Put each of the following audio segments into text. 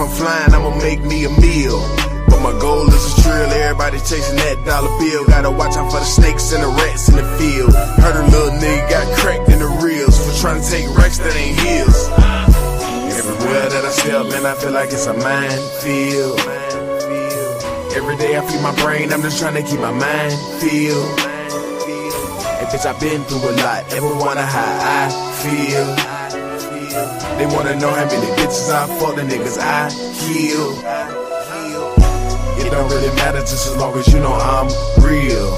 I'm flying, I'ma make me a meal. But my goal is a trill, everybody chasing that dollar bill. Gotta watch out for the snakes and the rats in the field. Heard a little nigga got cracked in the reels for trying to take wrecks that ain't his. Everywhere that I step, man, I feel like it's a minefield. Every day I feed my brain, I'm just trying to keep my mind filled. And bitch, I've been through a lot, ever wonder how I feel. They wanna know how many bitches I fuck, the niggas I kill. It don't really matter just as long as you know I'm real.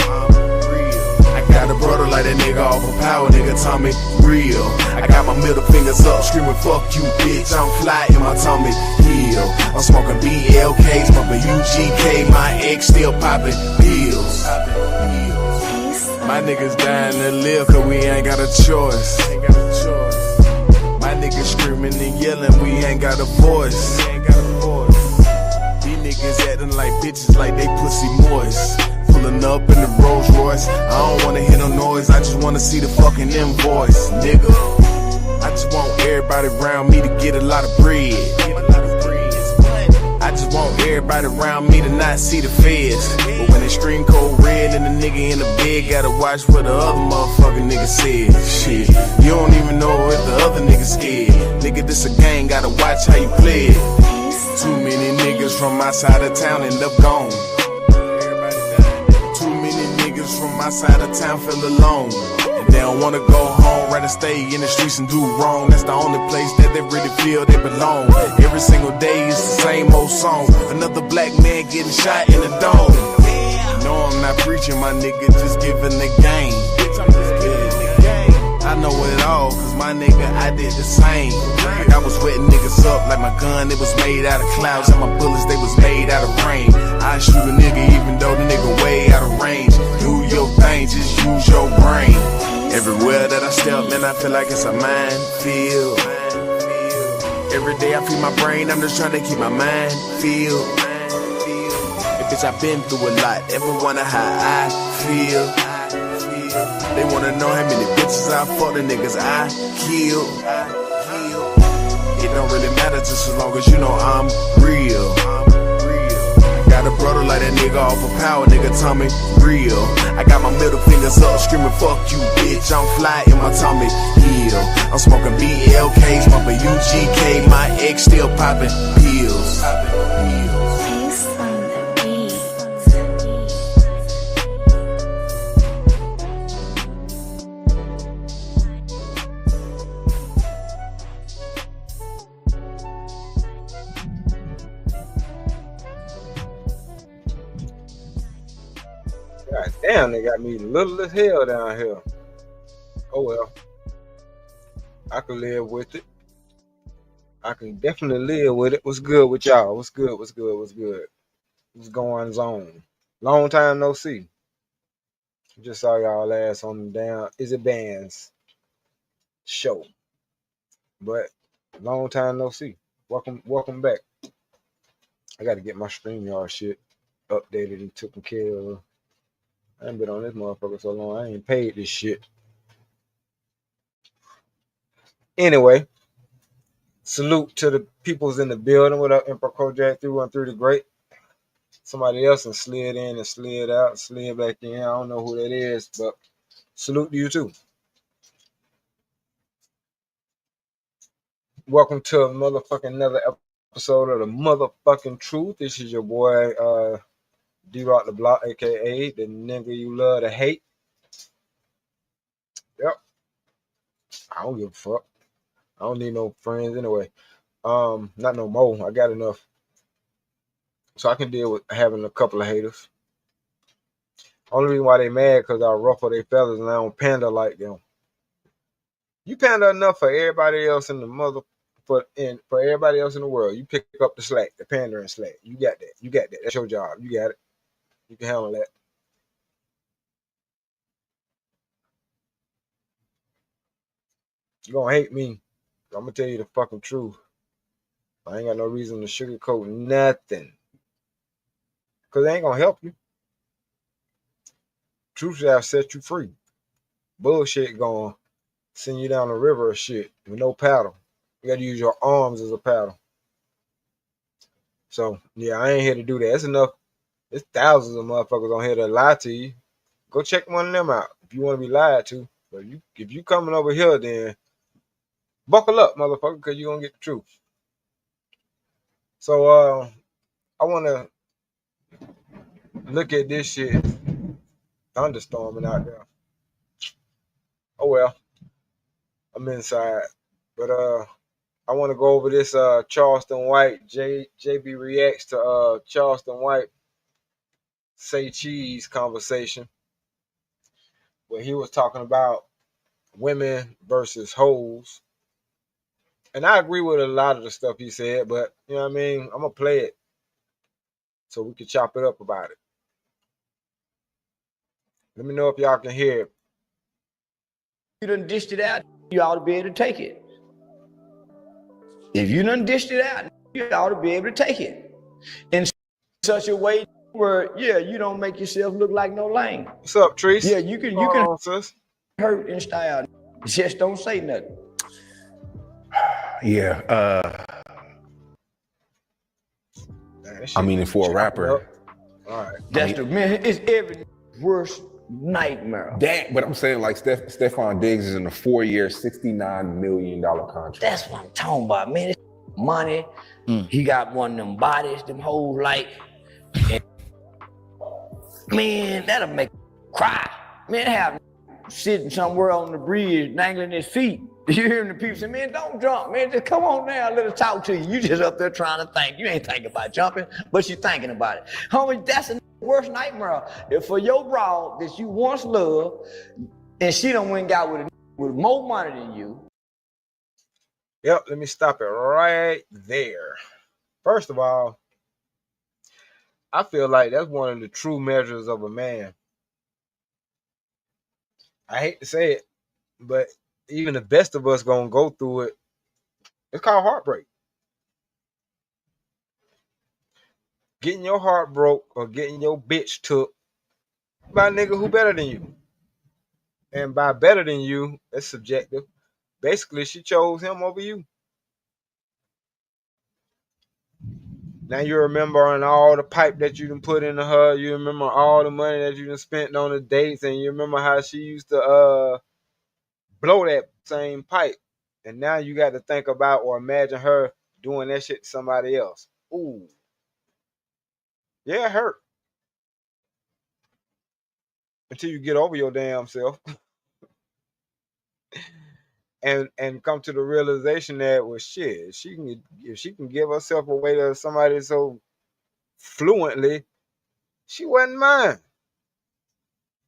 I got a brother like that nigga off of power, nigga Tommy real. I got my middle fingers up, screaming fuck you bitch, I'm fly in my Tommy heel. I'm smoking BLKs, bumping UGK, my ex still popping pills. My niggas dying to live cause we ain't got a choice. My niggas screaming and yelling, we ain't got a voice. These niggas acting like bitches like they pussy moist. Pulling up in the Rolls Royce, I don't wanna hear no noise, I just wanna see the fucking invoice, nigga. I just want everybody around me to get a lot of bread. I just want everybody around me to not see the feds. But when they scream code red and the nigga in the bed, gotta watch what the other motherfucking nigga said. Shit, you don't even know if the other nigga scared. Nigga, this a gang, gotta watch how you play it. Too many niggas from my side of town end up gone. Too many niggas from my side of town feel alone. And they don't wanna go home, rather stay in the streets and do wrong. That's the only place that they really feel they belong. Every single day it's the same old song. Another black man getting shot in the dome. No, I'm not preaching, my nigga, just giving the game. I know it all, cause my nigga, I did the same. Like I was wetting niggas up like my gun, it was made out of clouds. And my bullets, they was made out of rain. I shoot a nigga even though the nigga way out of range. Do your thing, just use your brain. Everywhere that I step, man, I feel like it's a minefield. Every day I feed my brain, I'm just trying to keep my mind filled. And bitch, I've been through a lot, ever wonder how I feel. They wanna know how many bitches I fuck, the niggas I kill. It don't really matter just as long as you know I'm real. Got a brother like that nigga off of power, nigga Tommy real. I got my middle fingers up, screaming fuck you bitch, I'm fly in my Tommy heel. I'm smoking BLKs, bumping UGK, my ex still popping pills. God damn, they got me little as hell down here. Oh well. I can live with it. I can definitely live with it. What's good with y'all? What's good? What's good? What's good? What's going on? Long time no see. Just saw y'all last on the damn Is It Bands show. But long time no see. Welcome back. I gotta get my StreamYard shit updated and taken care of. I ain't been on this motherfucker so long. I ain't paid this shit. Anyway, salute to the peoples in the building. What up, Emperor Kojak 313 the Great? Somebody else and slid in and slid out, and slid back in. I don't know who that is, but salute to you too. Welcome to a motherfucking another episode of the motherfucking truth. This is your boy D-Rock the Block, aka the nigga you love to hate. Yep. I don't give a fuck. I don't need no friends anyway. Not no more. I got enough. So I can deal with having a couple of haters. Only reason why they mad because I ruffle their feathers and I don't pander like them. You pander enough for everybody else in the for everybody else in the world. You pick up the slack, the pandering slack. You got that. You got that. That's your job. You got it. You can handle that. You gonna hate me. I'm gonna tell you the fucking truth. I ain't got no reason to sugarcoat nothing. Cause it ain't gonna help you. Truth shall set you free. Bullshit gonna send you down the river of shit with no paddle. You gotta use your arms as a paddle. So yeah, I ain't here to do that. It's enough. There's thousands of motherfuckers on here that lie to you. Go check one of them out if you want to be lied to. But if you coming over here, then buckle up, motherfucker, because you're gonna get the truth. So I wanna look at this shit thunderstorming out there. Oh well, I'm inside. But I wanna go over this Charleston White. JB reacts to Charleston White say cheese conversation where he was talking about women versus hoes. And I agree with a lot of the stuff he said, but you know what I mean? I'm gonna play it so we can chop it up about it. Let me know if y'all can hear it. You done dished it out, you ought to be able to take it. If you done dished it out, you ought to be able to take it. In such a way where, yeah, you don't make yourself look like no lame. What's up, Treese? Yeah, you can sis? hurt in style. Just don't say nothing. Yeah. Man, I mean, for a rapper. All right. That's man, it's every worst nightmare. That, but I'm saying like Stephon Diggs is in a 4-year, $69 million contract. That's what I'm talking about, man. It's money. He got one of them bodies, them hoes like. And, man, that'll make cry. Man, have sitting somewhere on the bridge, dangling his feet. You hearing the people say, man, don't jump, man. Just come on now, let us talk to you. You just up there trying to think. You ain't thinking about jumping, but you thinking about it. Homie, that's the worst nightmare. If for your broad that you once loved, and she done went and got with more money than you. Yep, let me stop it right there. First of all, I feel like that's one of the true measures of a man. I hate to say it, but even the best of us gonna go through it. It's called heartbreak. Getting your heart broke or getting your bitch took by a nigga who better than you. And by better than you, it's subjective. Basically, she chose him over you. Now you remembering all the pipe that you done put into her. You remember all the money that you done spent on the dates, and you remember how she used to blow that same pipe. And now you got to think about or imagine her doing that shit to somebody else. Ooh. Yeah, it hurt. Until you get over your damn self. and come to the realization that, well, shit, if she can give herself away to somebody so fluently, she wasn't mine.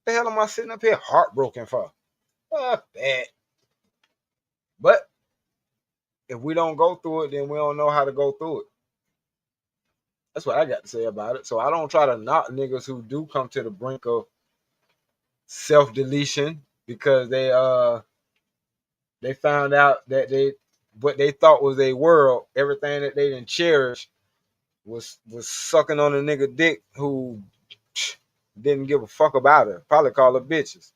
The hell am I sitting up here heartbroken for? Fuck that. But if we don't go through it, then we don't know how to go through it. That's what I got to say about it. So I don't try to knock niggas who do come to the brink of self-deletion because they found out that what they thought was their world, everything that they didn't cherish was sucking on a nigga dick who didn't give a fuck about her. Probably call her bitches.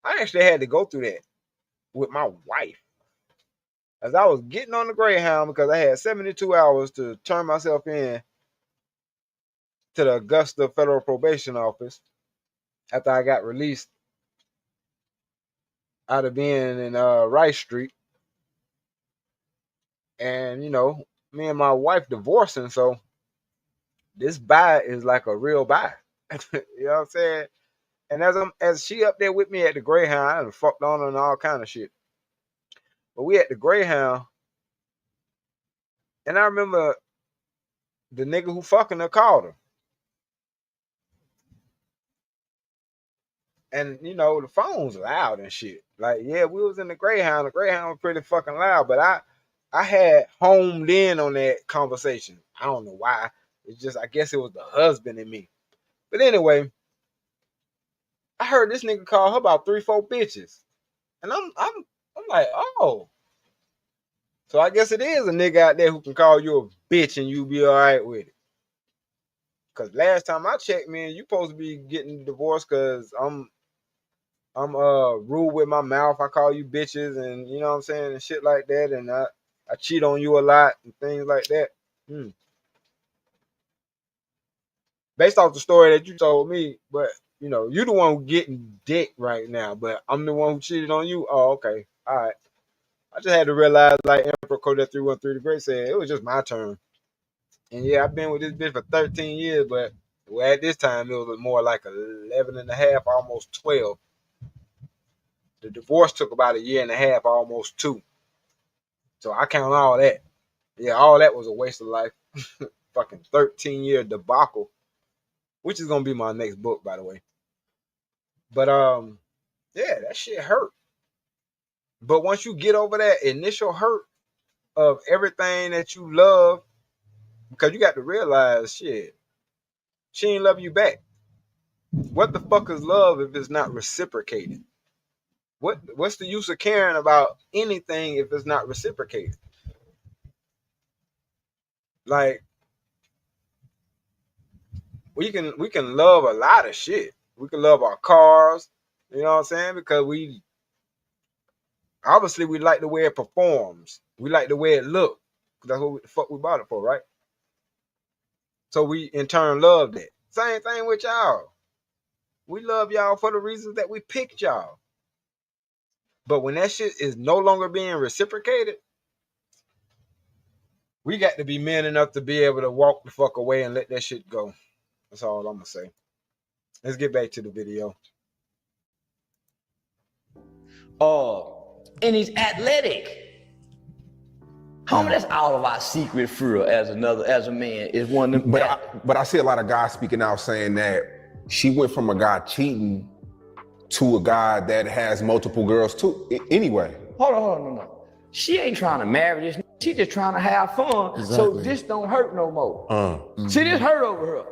I actually had to go through that with my wife. As I was getting on the Greyhound because I had 72 hours to turn myself in to the Augusta Federal Probation Office after I got released out of being in Rice Street. And, you know, me and my wife divorcing, so this buy is like a real buy. You know what I'm saying? And as she up there with me at the Greyhound, I done fucked on her and all kind of shit. But we at the Greyhound, and I remember the nigga who fucking her called her. And, you know, the phone's loud and shit. Like, yeah, we was in the Greyhound. The Greyhound was pretty fucking loud, but I had homed in on that conversation. I don't know why. It's just, I guess it was the husband in me. But anyway, I heard this nigga call her about 3-4 bitches. And I'm like, oh. So I guess it is a nigga out there who can call you a bitch and you be all right with it. Because last time I checked, man, you supposed to be getting divorced because I'm I'm rude with my mouth. I call you bitches and you know what I'm saying and shit like that. And I cheat on you a lot and things like that. Based off the story that you told me, but you know, you the one who getting dick right now, but I'm the one who cheated on you. Oh, okay. All right. I just had to realize, like Emperor Kodak 313 the Great said, it was just my turn. And yeah, I've been with this bitch for 13 years, but at this time it was more like 11 and a half, almost 12. The divorce took about a year and a half, almost 2. So I count all that. Yeah, all that was a waste of life. Fucking 13-year debacle, which is gonna be my next book, by the way. But yeah, that shit hurt. But once you get over that initial hurt of everything that you love, because you got to realize, shit, she ain't love you back. What the fuck is love if it's not reciprocated? What's the use of caring about anything if it's not reciprocated? Like we can love a lot of shit. We can love our cars, you know what I'm saying? Because we obviously like the way it performs. We like the way it looks. That's what the fuck we bought it for, right? So we in turn love that. Same thing with y'all. We love y'all for the reasons that we picked y'all. But when that shit is no longer being reciprocated, we got to be men enough to be able to walk the fuck away and let that shit go. That's all I'm gonna say. Let's get back to the video. And he's athletic. Homie, that's all of our secret for real as a man is one of them. But I see a lot of guys speaking out saying that she went from a guy cheating to a guy that has multiple girls too. Anyway. Hold on, no. She ain't trying to marry this. She just trying to have fun. Exactly. So this don't hurt no more. See, this hurt over her.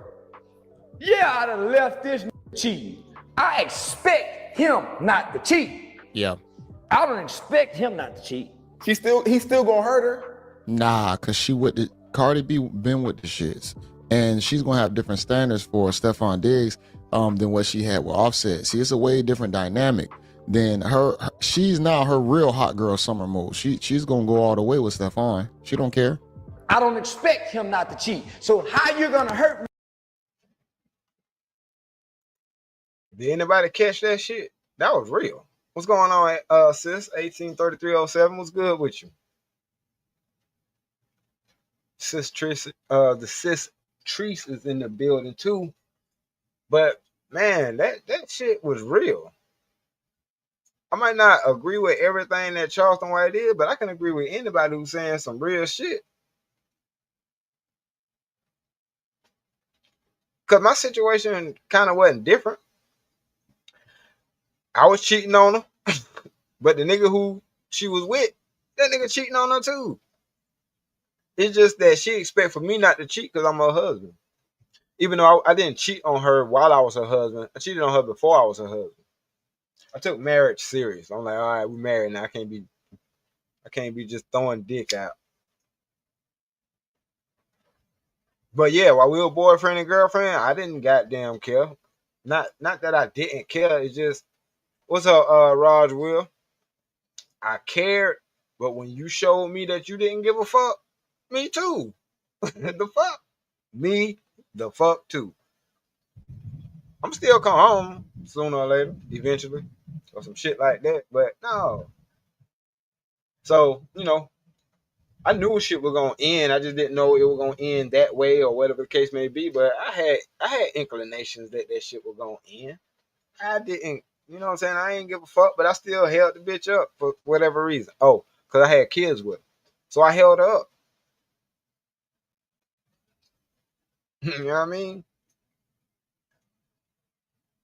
Yeah, I'd have left this cheating. I expect him not to cheat. Yeah. I don't expect him not to cheat. He's still gonna hurt her. Nah, cause Cardi B been with the shits, and she's gonna have different standards for Stefon Diggs than what she had with Offset. See, it's a way different dynamic than her. She's now her real hot girl summer mode. She's gonna go all the way with Stefon. She don't care. I don't expect him not to cheat. So how you gonna hurt me? Did anybody catch that shit? That was real. What's going on, sis? 183307. What's good with you? Sis Trice, the sis Trice is in the building too. But man, that shit was real. I might not agree with everything that Charleston White did, but I can agree with anybody who's saying some real shit. Cause my situation kind of wasn't different. I was cheating on her, but the nigga who she was with, that nigga cheating on her too. It's just that she expect for me not to cheat because I'm her husband. Even though I didn't cheat on her while I was her husband, I cheated on her before I was her husband. I took marriage serious. I'm like, all right, we married now. I can't be just throwing dick out. But yeah, while we were boyfriend and girlfriend, I didn't goddamn care. Not that I didn't care. It's just, what's up, Raj Will? I cared, but when you showed me that you didn't give a fuck, me too. The fuck? Me the fuck too. I'm still come home sooner or later, eventually, or some shit like that. But no. So, you know, I knew shit was gonna end. I just didn't know it was gonna end that way or whatever the case may be. But I had inclinations that shit was gonna end. I didn't, you know what I'm saying? I ain't give a fuck, but I still held the bitch up for whatever reason. Oh, because I had kids with her. So I held her up. You know what I mean?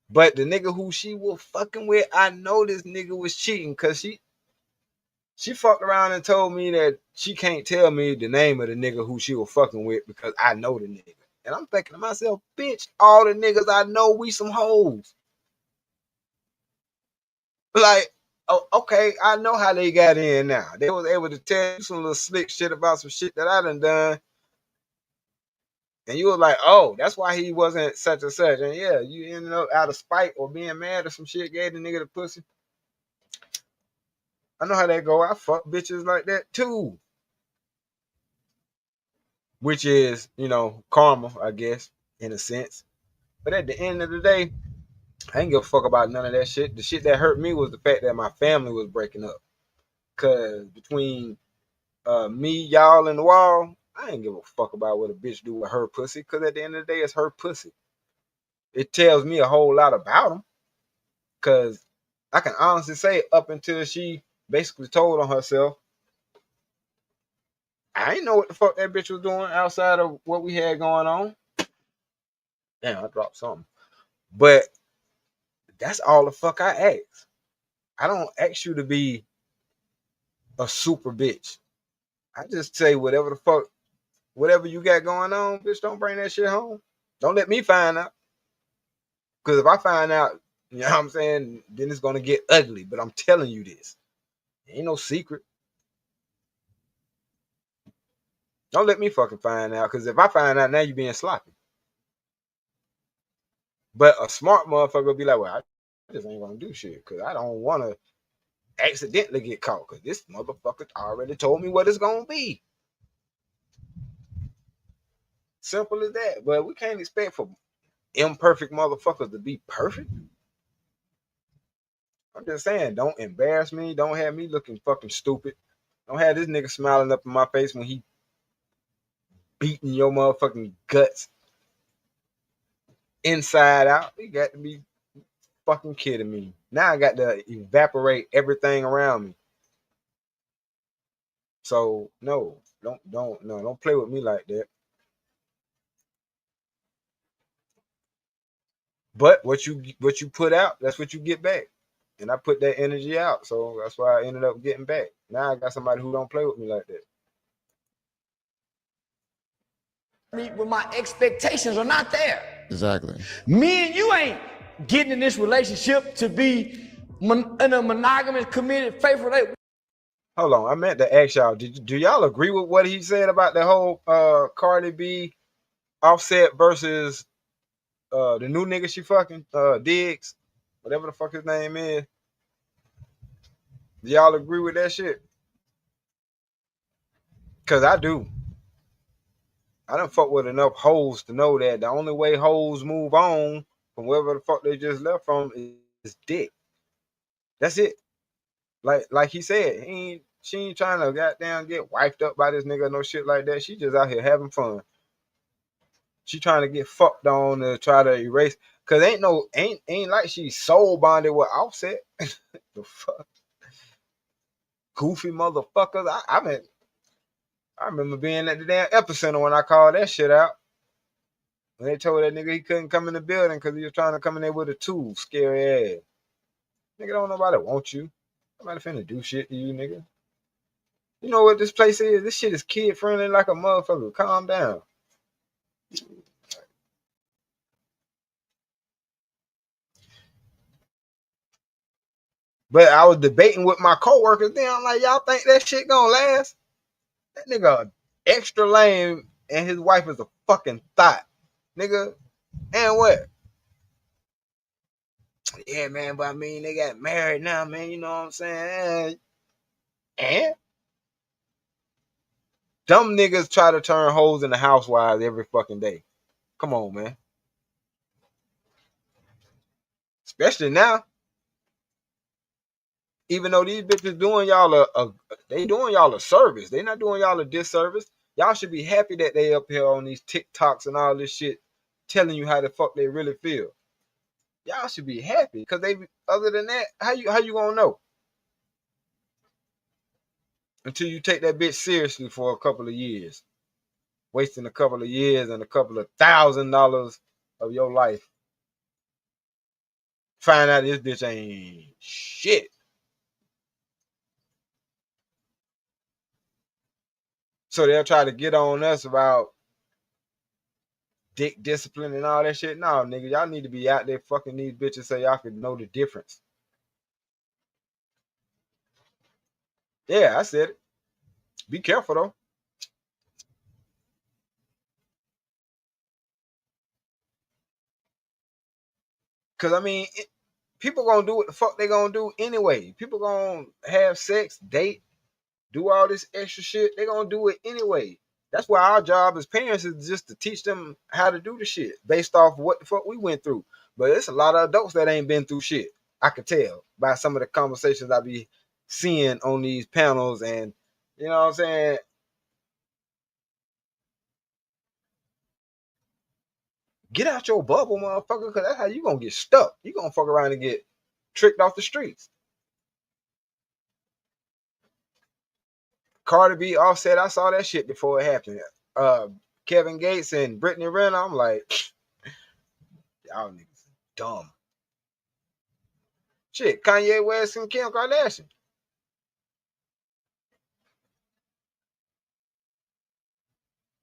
But the nigga who she was fucking with, I know this nigga was cheating because she fucked around and told me that she can't tell me the name of the nigga who she was fucking with because I know the nigga. And I'm thinking to myself, bitch, all the niggas I know, we some hoes. Like, oh, okay, I know how they got in now. They was able to tell you some little slick shit about some shit that I done. And you were like, oh, that's why he wasn't such and such. And yeah, you ended up out of spite or being mad or some shit, gave the nigga the pussy. I know how that go. I fuck bitches like that too. Which is, karma, I guess, in a sense. But at the end of the day, I ain't give a fuck about none of that shit. The shit that hurt me was the fact that my family was breaking up. Cause between me, y'all, and the wall, I ain't give a fuck about what a bitch do with her pussy. Cause at the end of the day, it's her pussy. It tells me a whole lot about them. Cause I can honestly say, up until she basically told on herself, I ain't know what the fuck that bitch was doing outside of what we had going on. Damn, I dropped something. But that's all the fuck I ask. I don't ask you to be a super bitch. I just say whatever the fuck, whatever you got going on, bitch, don't bring that shit home. Don't let me find out. Because if I find out, you know what I'm saying, then it's going to get ugly. But I'm telling you this. Ain't no secret. Don't let me fucking find out. Because if I find out, now you being sloppy. But a smart motherfucker will be like, well, I just ain't going to do shit. Because I don't want to accidentally get caught. Because this motherfucker already told me what it's going to be. Simple as that. But we can't expect for imperfect motherfuckers to be perfect. I'm just saying, don't embarrass me. Don't have me looking fucking stupid. Don't have this nigga smiling up in my face when he beating your motherfucking guts inside out. You got to be fucking kidding me. Now I got to evaporate everything around me. So no, don't play with me like that. But what you put out, that's what you get back. And I put that energy out, so that's why I ended up getting back. Now I got somebody who don't play with me like that. When my expectations are not there. Exactly. Me and you ain't getting in this relationship to be in a monogamous, committed, faithful relationship. Hold on, I meant to ask y'all, do y'all agree with what he said about the whole Cardi B Offset versus the new nigga she fucking, Diggs, whatever the fuck his name is? Do y'all agree with that shit? Cause I do. I done fuck with enough hoes to know that the only way hoes move on from wherever the fuck they just left from is dick. That's it. Like he said, she ain't trying to goddamn get wiped up by this nigga, no shit like that. She just out here having fun. She trying to get fucked on to try to erase. Cause ain't like she soul bonded with Offset. The fuck, goofy motherfuckers. I remember being at the damn epicenter when I called that shit out. When they told that nigga he couldn't come in the building because he was trying to come in there with a tool, scary ass. Nigga, don't nobody want you. Nobody finna do shit to you, nigga. You know what this place is? This shit is kid friendly like a motherfucker. Calm down. But I was debating with my coworkers. Then I'm like, y'all think that shit gonna last? That nigga extra lame and his wife is a fucking thought. Nigga, and what? Yeah, man, but I mean, they got married now, man. You know what I'm saying? And dumb niggas try to turn hoes into housewives every fucking day. Come on, man. Especially now. Even though these bitches doing y'all they doing y'all a service. They not doing y'all a disservice. Y'all should be happy that they up here on these TikToks and all this shit telling you how the fuck they really feel. Y'all should be happy. Cause they other than that, how you gonna know? Until you take that bitch seriously for a couple of years. Wasting a couple of years and a couple of $1,000 of your life. Find out this bitch ain't shit. So they'll try to get on us about dick discipline and all that shit. No, nigga, y'all need to be out there fucking these bitches so y'all can know the difference. Yeah, I said it. Be careful though. Cause I mean, people gonna do what the fuck they gonna do anyway. People gonna have sex, date, do all this extra shit. They gonna do it anyway. That's why our job as parents is just to teach them how to do the shit based off what the fuck we went through. But it's a lot of adults that ain't been through shit. I could tell by some of the conversations I be seeing on these panels, and you know what I'm saying. Get out your bubble, motherfucker, because that's how you gonna get stuck. You gonna fuck around and get tricked off the streets. Cardi B, Offset, I saw that shit before it happened. Kevin Gates and Brittany Renner, I'm like, y'all niggas dumb. Shit, Kanye West and Kim Kardashian.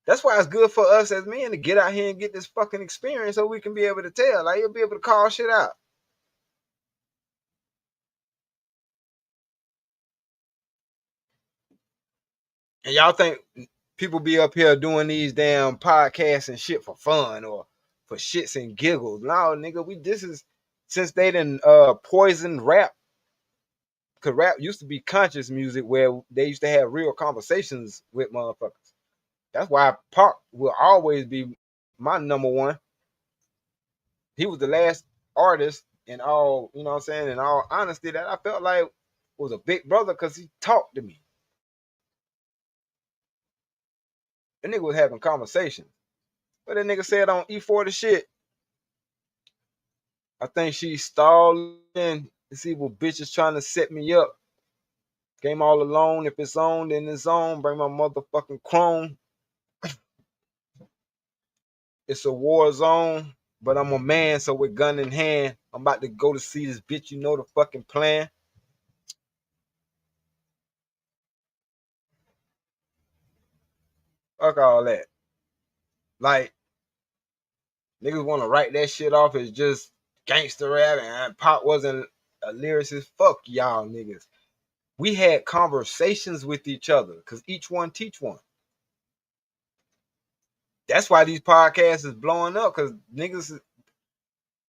That's why it's good for us as men to get out here and get this fucking experience so we can be able to tell. Like, you'll be able to call shit out. And y'all think people be up here doing these damn podcasts and shit for fun or for shits and giggles? No, nigga, this is since they done poisoned rap. Cause rap used to be conscious music where they used to have real conversations with motherfuckers. That's why Pac will always be my number one. He was the last artist in all, you know what I'm saying, in all honesty, that I felt like was a big brother because he talked to me. That nigga was having conversations. But that nigga said on E40 shit, I think she stalling. This evil bitch is trying to set me up. Game all alone. If it's on, then it's on. Bring my motherfucking chrome. It's a war zone, but I'm a man, so with gun in hand, I'm about to go to see this bitch. You know the fucking plan. Fuck all that. Like, niggas want to write that shit off as just gangster rap, and Pop wasn't a lyricist. Fuck y'all niggas. We had conversations with each other because each one teach one. That's why these podcasts is blowing up, because niggas,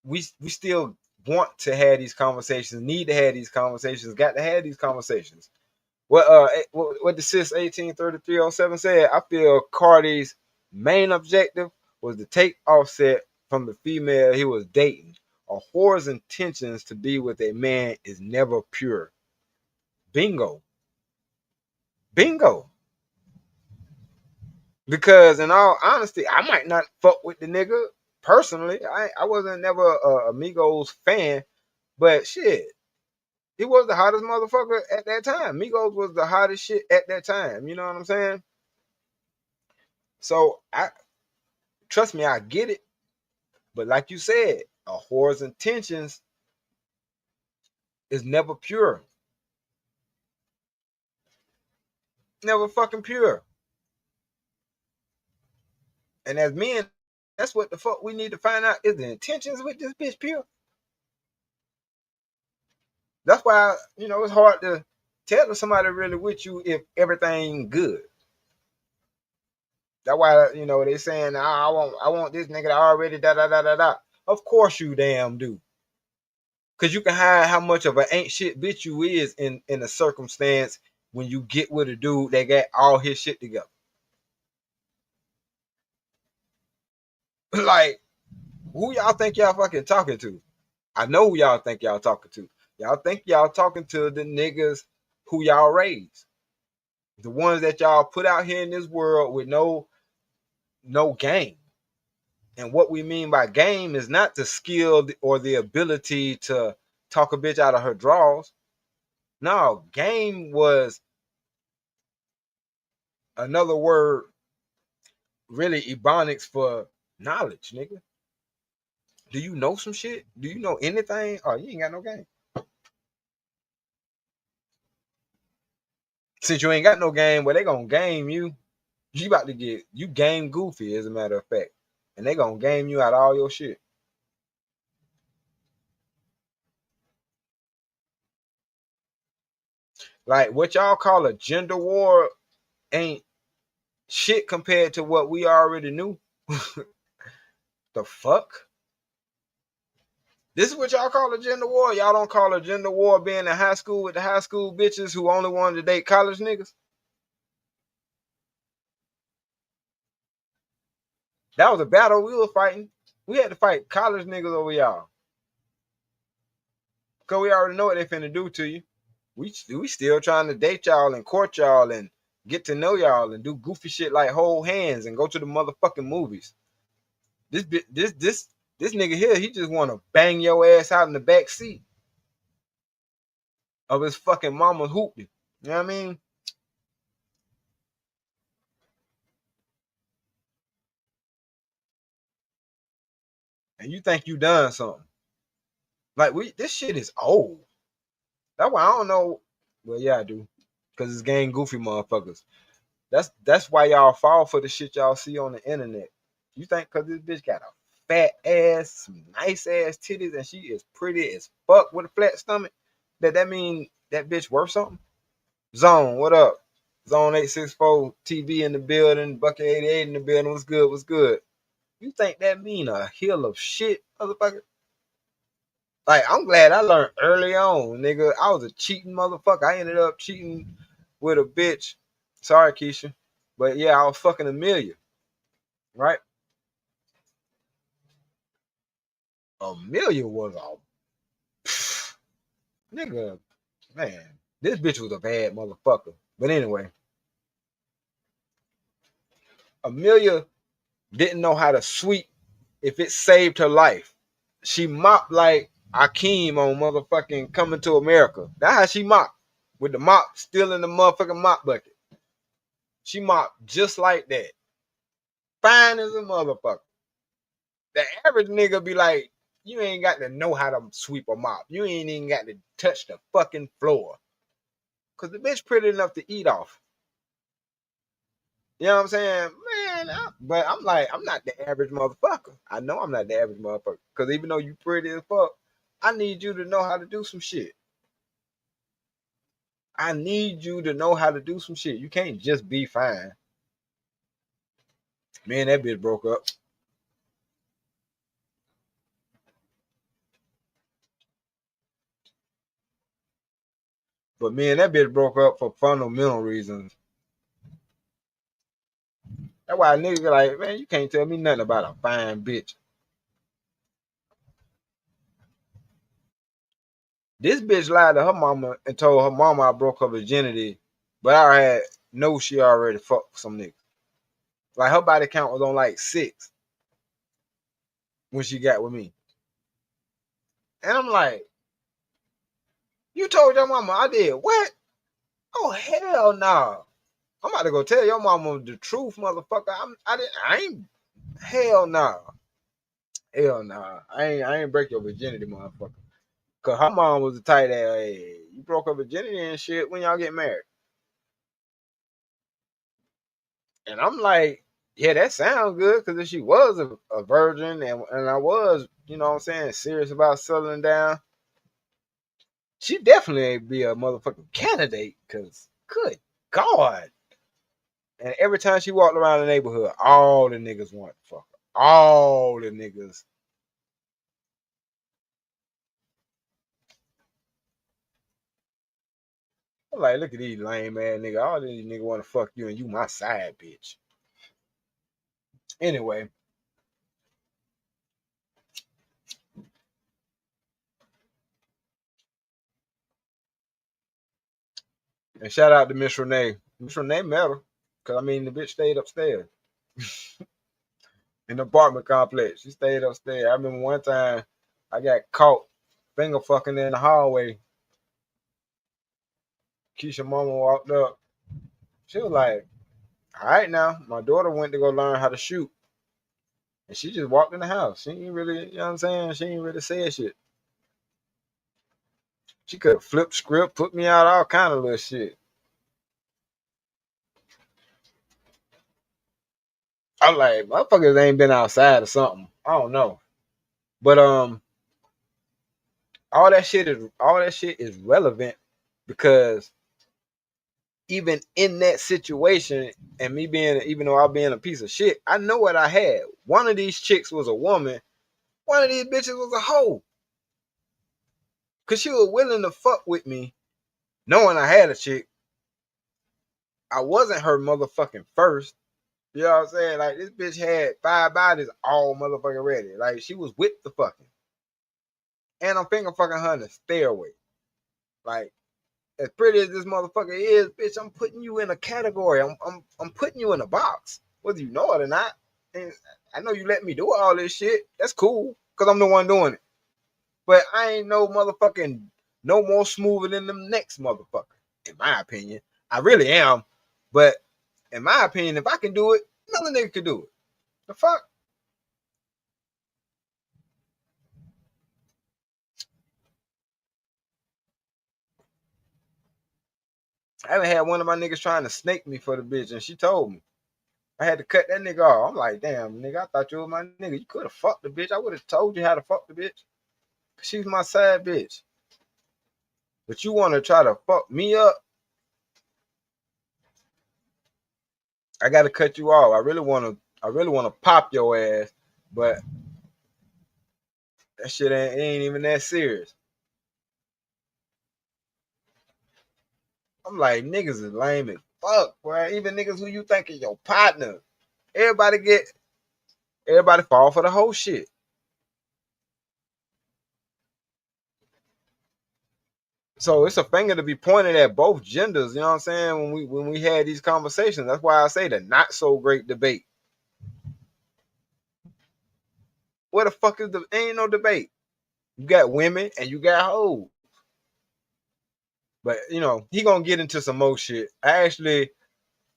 we still want to have these conversations, need to have these conversations, got to have these conversations. What the sis 183307 said, I feel Cardi's main objective was to take Offset from the female he was dating. A whore's intentions to be with a man is never pure. Bingo. Bingo. Because in all honesty, I might not fuck with the nigga personally. I wasn't never a Migos fan, but shit, he was the hottest motherfucker at that time. Migos was the hottest shit at that time. You know what I'm saying? So trust me, I get it. But like you said, a whore's intentions is never pure. Never fucking pure. And as men, that's what the fuck we need to find out. Is the intentions with this bitch pure? That's why, it's hard to tell if somebody really with you if everything good. That's why, they saying, I want this nigga to already da. Of course you damn do. Because you can hide how much of an ain't shit bitch you is in a circumstance when you get with a dude that got all his shit together. Like, who y'all think y'all fucking talking to? I know who y'all think y'all talking to. Y'all think y'all talking to the niggas who y'all raised. The ones that y'all put out here in this world with no game. And what we mean by game is not the skill or the ability to talk a bitch out of her drawers. No, game was another word, really ebonics for knowledge, nigga. Do you know some shit? Do you know anything? Oh, you ain't got no game. Since you ain't got no game, well, they gonna game you. You about to get you game goofy, as a matter of fact. And they gonna game you out of all your shit. Like, what y'all call a gender war ain't shit compared to what we already knew. The fuck? This is what y'all call a gender war. Y'all don't call a gender war being in high school with the high school bitches who only wanted to date college niggas. That was a battle we were fighting. We had to fight college niggas over y'all. Because we already know what they finna do to you. We still trying to date y'all and court y'all and get to know y'all and do goofy shit like hold hands and go to the motherfucking movies. This nigga here, he just want to bang your ass out in the back seat of his fucking mama's hoopty. You know what I mean? And you think you done something. Like, this shit is old. That's why I don't know. Well, yeah, I do. Because it's gang goofy motherfuckers. That's why y'all fall for the shit y'all see on the internet. You think because this bitch got a fat ass, some nice ass titties, and she is pretty as fuck with a flat stomach, that mean that bitch worth something? Zone, what up? Zone 864 TV in the building, Bucket 88 in the building. What's good? What's good? You think that mean a hill of shit, motherfucker? Like, I'm glad I learned early on, nigga. I was a cheating motherfucker. I ended up cheating with a bitch. Sorry, Keisha. But yeah, I was fucking Amelia. Right? Amelia was a nigga, man. This bitch was a bad motherfucker. But anyway, Amelia didn't know how to sweep if it saved her life. She mopped like Akeem on motherfucking Coming to America. That's how she mopped. With the mop still in the motherfucking mop bucket. She mopped just like that. Fine as a motherfucker. The average nigga be like, you ain't got to know how to sweep a mop. You ain't even got to touch the fucking floor. Because the bitch pretty enough to eat off. You know what I'm saying? Man, but I'm like, I'm not the average motherfucker. I know I'm not the average motherfucker. Because even though you pretty as fuck, I need you to know how to do some shit. I need you to know how to do some shit. You can't just be fine. Man, that bitch broke up. But man, that bitch broke up for fundamental reasons. That's why a nigga like, man, you can't tell me nothing about a fine bitch. This bitch lied to her mama and told her mama I broke her virginity, but I had know she already fucked some niggas. Like her body count was on like 6 when she got with me. And I'm like, you told your mama I did what? Oh hell no. Nah. I'm about to go tell your mama the truth, motherfucker. I ain't hell no. Nah. Hell no. Nah. I ain't break your virginity, motherfucker. Cause her mom was the type that, hey, you broke her virginity and shit when y'all get married. And I'm like, yeah, that sounds good. Cause if she was a virgin and I was, you know what I'm saying, serious about settling down, she definitely be a motherfucking candidate. Cause good God. And every time she walked around the neighborhood, all the niggas want to fuck her. All the niggas. I'm like, look at these lame ass niggas. All these niggas want to fuck you and you my side bitch. Anyway. And shout out to Miss Renee. Miss Renee met her. Cause I mean the bitch stayed upstairs. In the apartment complex. She stayed upstairs. I remember one time I got caught finger fucking in the hallway. Keisha mama walked up. She was like, all right now. My daughter went to go learn how to shoot. And she just walked in the house. She ain't really, you know what I'm saying? She ain't really said shit. She could have flipped script, put me out, all kind of little shit. I'm like, motherfuckers ain't been outside or something. I don't know. But all that shit is relevant because even in that situation and me being, even though I'm being a piece of shit, I know what I had. One of these chicks was a woman. One of these bitches was a hoe. Cause she was willing to fuck with me, knowing I had a chick. I wasn't her motherfucking first. You know what I'm saying? Like, this bitch had 5 bodies all motherfucking ready. Like, she was with the fucking. And I'm finger fucking her in the stairway. Like, as pretty as this motherfucker is, bitch, I'm putting you in a category. I'm putting you in a box, whether you know it or not. And I know you let me do all this shit. That's cool, because I'm the one doing it. But I ain't no motherfucking no more smoother than them next motherfucker, in my opinion. I really am. But in my opinion, if I can do it, another nigga can do it. The fuck? I haven't had one of my niggas trying to snake me for the bitch, and she told me. I had to cut that nigga off. I'm like, damn, nigga, I thought you were my nigga. You could have fucked the bitch. I would have told you how to fuck the bitch. She's my side bitch. But you want to try to fuck me up? I gotta cut you off. I really want to pop your ass, but that shit ain't even that serious. I'm like, niggas is lame as fuck, boy. Even niggas who you think is your partner. Everybody fall for the whole shit. So it's a finger to be pointed at both genders, you know what I'm saying? When we had these conversations. That's why I say the not so great debate. Where the fuck is ain't no debate. You got women and you got hoes. But you know, he gonna get into some more shit. I actually,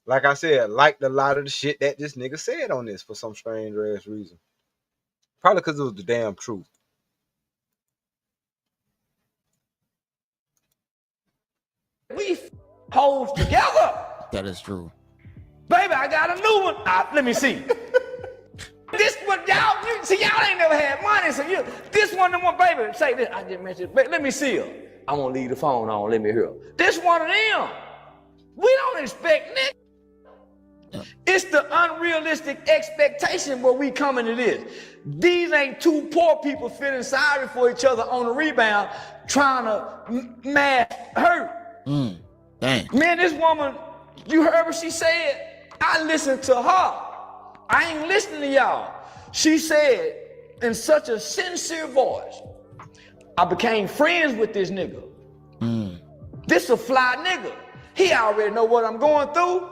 like I said, liked a lot of the shit that this nigga said on this for some strange ass reason. Probably because it was the damn truth. We hoes together. That is true. Baby, I got a new one. Let me see. This one, y'all ain't never had money, so this one, baby, say this. I just mentioned, let me see her. I won't leave the phone on, let me hear her. This one of them. We don't expect that. It's the unrealistic expectation where we come into this. These ain't two poor people feeling sorry for each other on the rebound, trying to mask hurt. Dang. Man, this woman, you heard what she said? I listened to her. I ain't listening to y'all. She said in such a sincere voice, I became friends with this nigga. This a fly nigga. He already know what I'm going through.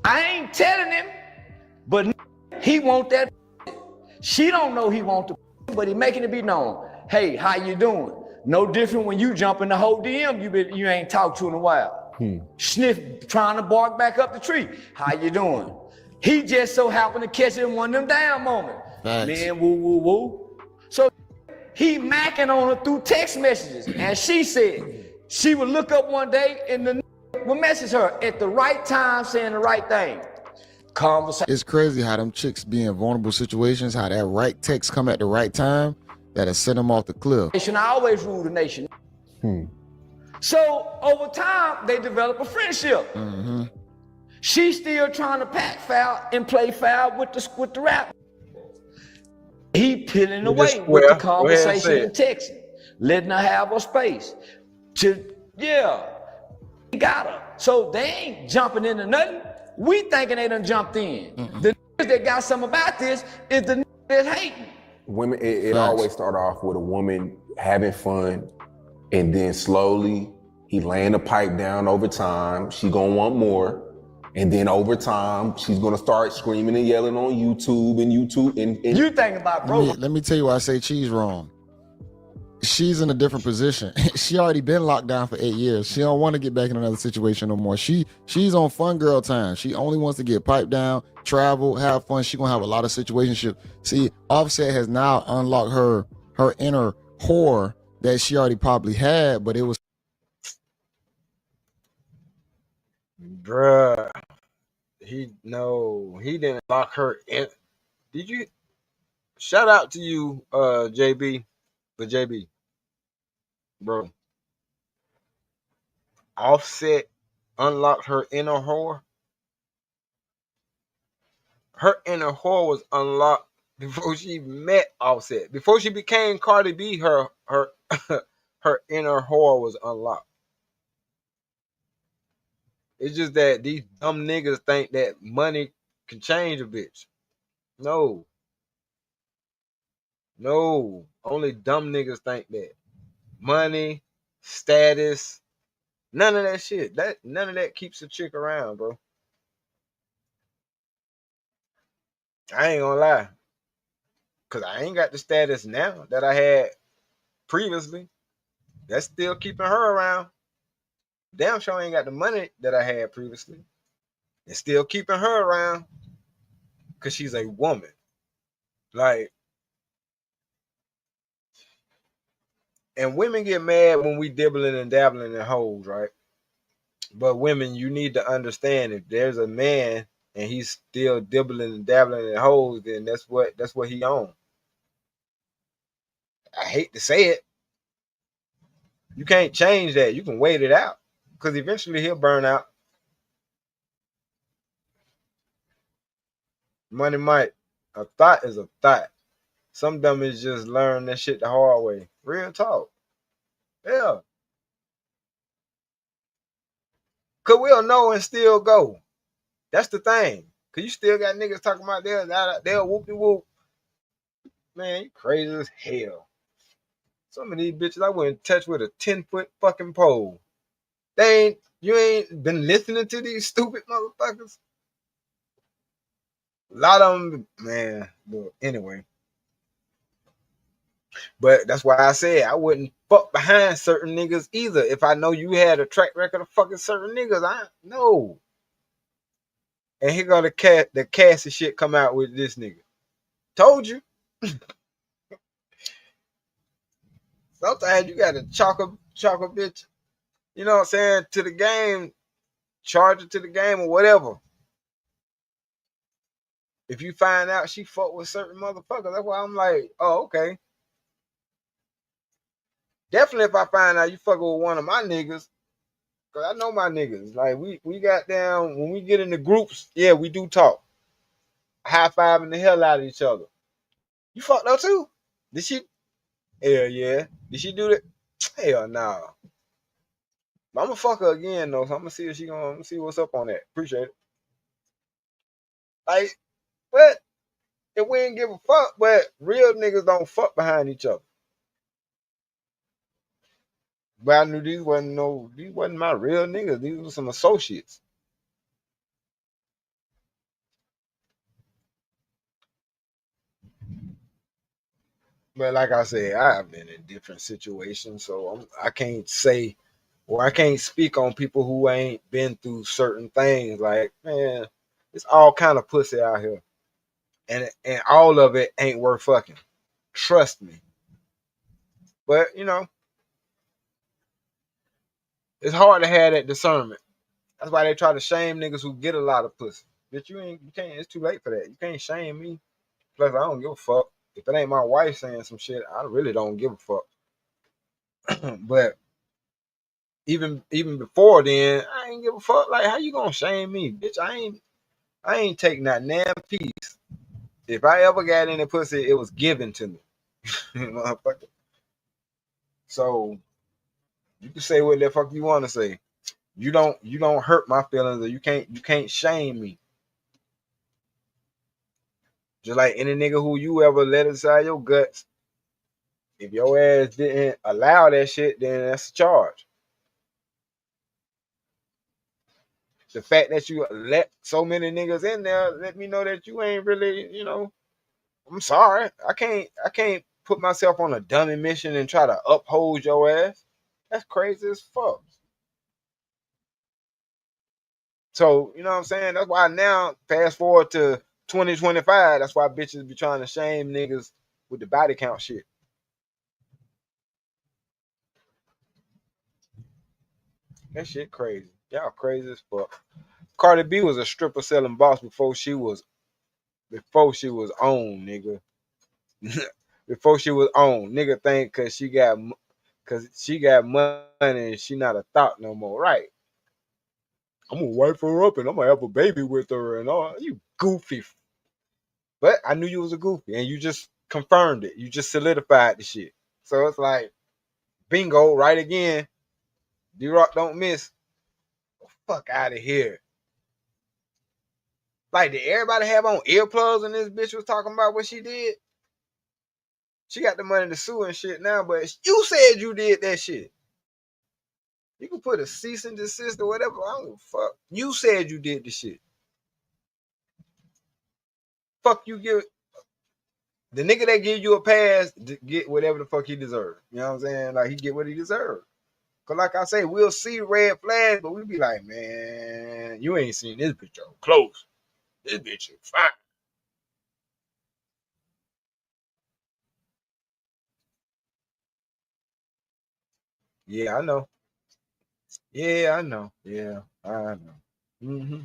I ain't telling him, but he want that. She don't know he want the, but he making it be known. Hey, how you doing? No different when you jump in the whole DM, you ain't talked to in a while. Sniff trying to bark back up the tree. How you doing? He just so happened to catch it in one of them down moments. Man, woo, woo, woo. So he macking on her through text messages. And she said she would look up one day and the would message her at the right time saying the right thing. Conversation. It's crazy how them chicks be in vulnerable situations, how that right text come at the right time, that'll send them off the cliff. I always rule the nation. So over time, they develop a friendship. She's still trying to pack foul and play foul with the rap. He peeling away with the conversation and texting, letting her have her space. He got her. So they ain't jumping into nothing. We thinking they done jumped in. The niggas that got something about this is the niggas that's hating. Women, it always start off with a woman having fun, and then slowly he laying the pipe down over time. She gonna want more. And then over time, she's gonna start screaming and yelling on YouTube and You thinking about bro? Let me tell you why I say she's wrong. She's in a different position. She already been locked down for 8 years. She don't want to get back in another situation no more. She's on fun girl time. She only wants to get piped down, travel, have fun. She gonna have a lot of situationships. See, Offset has now unlocked her inner whore that she already probably had, but it was. Bruh, he didn't lock her in. Did you? Shout out to you, JB, bro. Offset unlocked her inner whore. Her inner whore was unlocked before she met Offset. Before she became Cardi B, her her inner whore was unlocked. It's just that these dumb niggas think that money can change a bitch. No. No. Only dumb niggas think that. Money, status, none of that shit. None of that keeps a chick around, bro. I ain't gonna lie. Cause I ain't got the status now that I had previously. That's still keeping her around. Damn sure ain't got the money that I had previously. It's still keeping her around. Cause she's a woman. Like, and women get mad when we dibbling and dabbling in hoes, right? But women, you need to understand, if there's a man and he's still dibbling and dabbling in hoes, then that's what he on. I hate to say it. You can't change that. You can wait it out. Because eventually he'll burn out. Money might. A thought is a thought. Some dummies just learn that shit the hard way. Real talk. Yeah. Cause we'll know and still go. That's the thing. Cause you still got niggas talking about they'll whoop-de-whoop. Man, you crazy as hell. Some of these bitches I wouldn't touch with a 10-foot fucking pole. You ain't been listening to these stupid motherfuckers. A lot of them, man. But anyway. But that's why I said I wouldn't fuck behind certain niggas either. If I know you had a track record of fucking certain niggas, I know. And here go the Cassie shit come out with this nigga. Told you. Sometimes you gotta chalk a bitch, you know what I'm saying, to the game, charge it to the game or whatever. If you find out she fuck with certain motherfuckers, that's why I'm like, oh, okay. Definitely if I find out you fucking with one of my niggas, cause I know my niggas. Like we got down when we get in the groups, yeah, we do talk. High fiving the hell out of each other. You fucked up too? Did she? Hell yeah. Did she do that? Hell no. Nah. I'm gonna fuck her again though, so I'm gonna see if she gonna see what's up on that. Appreciate it. Like, but if we ain't give a fuck, but real niggas don't fuck behind each other. But I knew these wasn't my real niggas. These were some associates. But like I said, I've been in different situations, so I can't say, or I can't speak on people who ain't been through certain things. Like, man, it's all kind of pussy out here, and all of it ain't worth fucking. Trust me. But you know, it's hard to have that discernment. That's why they try to shame niggas who get a lot of pussy. Bitch, you can't. It's too late for that. You can't shame me. Plus, I don't give a fuck. If it ain't my wife saying some shit, I really don't give a fuck. But even before then, I ain't give a fuck. Like, how you gonna shame me, bitch? I ain't taking that damn piece. If I ever got any pussy, it was given to me, motherfucker. So you can say what the fuck you want to say. You don't hurt my feelings, or you can't shame me. Just like any nigga who you ever let inside your guts, if your ass didn't allow that shit, then that's a charge. The fact that you let so many niggas in there let me know that you ain't really, I'm sorry. I can't put myself on a dummy mission and try to uphold your ass. That's crazy as fuck. So, you know what I'm saying? That's why now, fast forward to 2025, that's why bitches be trying to shame niggas with the body count shit. That shit crazy. Y'all crazy as fuck. Cardi B was a stripper selling boss before she was on, nigga. Before she was on, nigga think cause she got money and she not a thought no more, right? I'm gonna wipe her up and I'm gonna have a baby with her and all. You goofy. But I knew you was a goofy and you just confirmed it. You just solidified the shit. So it's like, Bingo, right again. D-Rock don't miss. Fuck out of here. Like, did everybody have on earplugs and this bitch was talking about what she did? She got the money to sue and shit now, but you said you did that shit. You can put a cease and desist or whatever. I don't give a fuck. You said you did the shit. Fuck you give the nigga that give you a pass to get whatever the fuck he deserves. You know what I'm saying? Like, he get what he deserves. Cause like I say, we'll see red flags, but we'll be like, man, you ain't seen this bitch up close. This bitch is fine. Yeah, I know. Yeah, I know. Yeah, I know. Mm-hmm.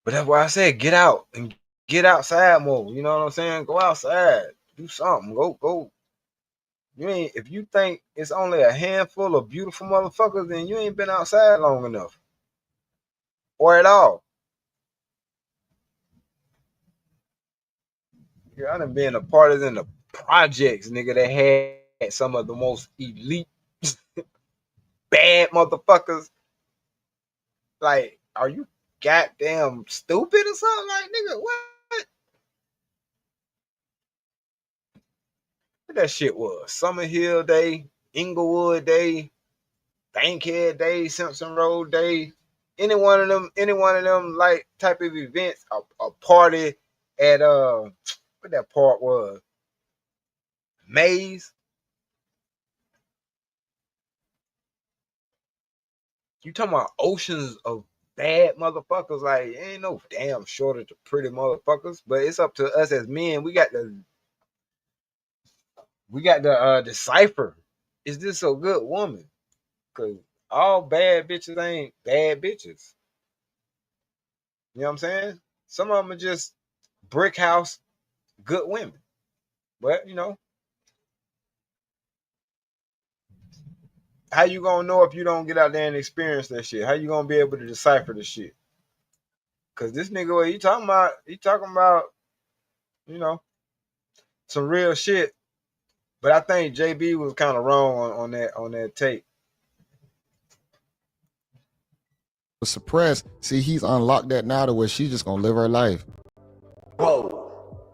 But that's why I said get out and get outside more. You know what I'm saying? Go outside. Do something. Go. You ain't if you think it's only a handful of beautiful motherfuckers, then you ain't been outside long enough. Or at all. Yeah, I done been a part of the projects, nigga, that had some of the most elite bad motherfuckers. Like, are you goddamn stupid or something? Like, nigga, what? What that shit was? Summer Hill Day, Inglewood Day, Bankhead Day, Simpson Road Day. Any one of them like type of events, a party at what that part was? Maze. You talking about oceans of bad motherfuckers? Like, ain't no damn shortage of pretty motherfuckers, but it's up to us as men. We got to decipher. Is this a good woman? Cause all bad bitches ain't bad bitches. You know what I'm saying? Some of them are just brick house good women. But you know, how you gonna know if you don't get out there and experience that shit? How you gonna be able to decipher the shit? Cause this nigga, what he talking about, you know, some real shit. But I think JB was kind of wrong on that tape. Suppressed. See, he's unlocked that now to where she's just gonna live her life. Oh.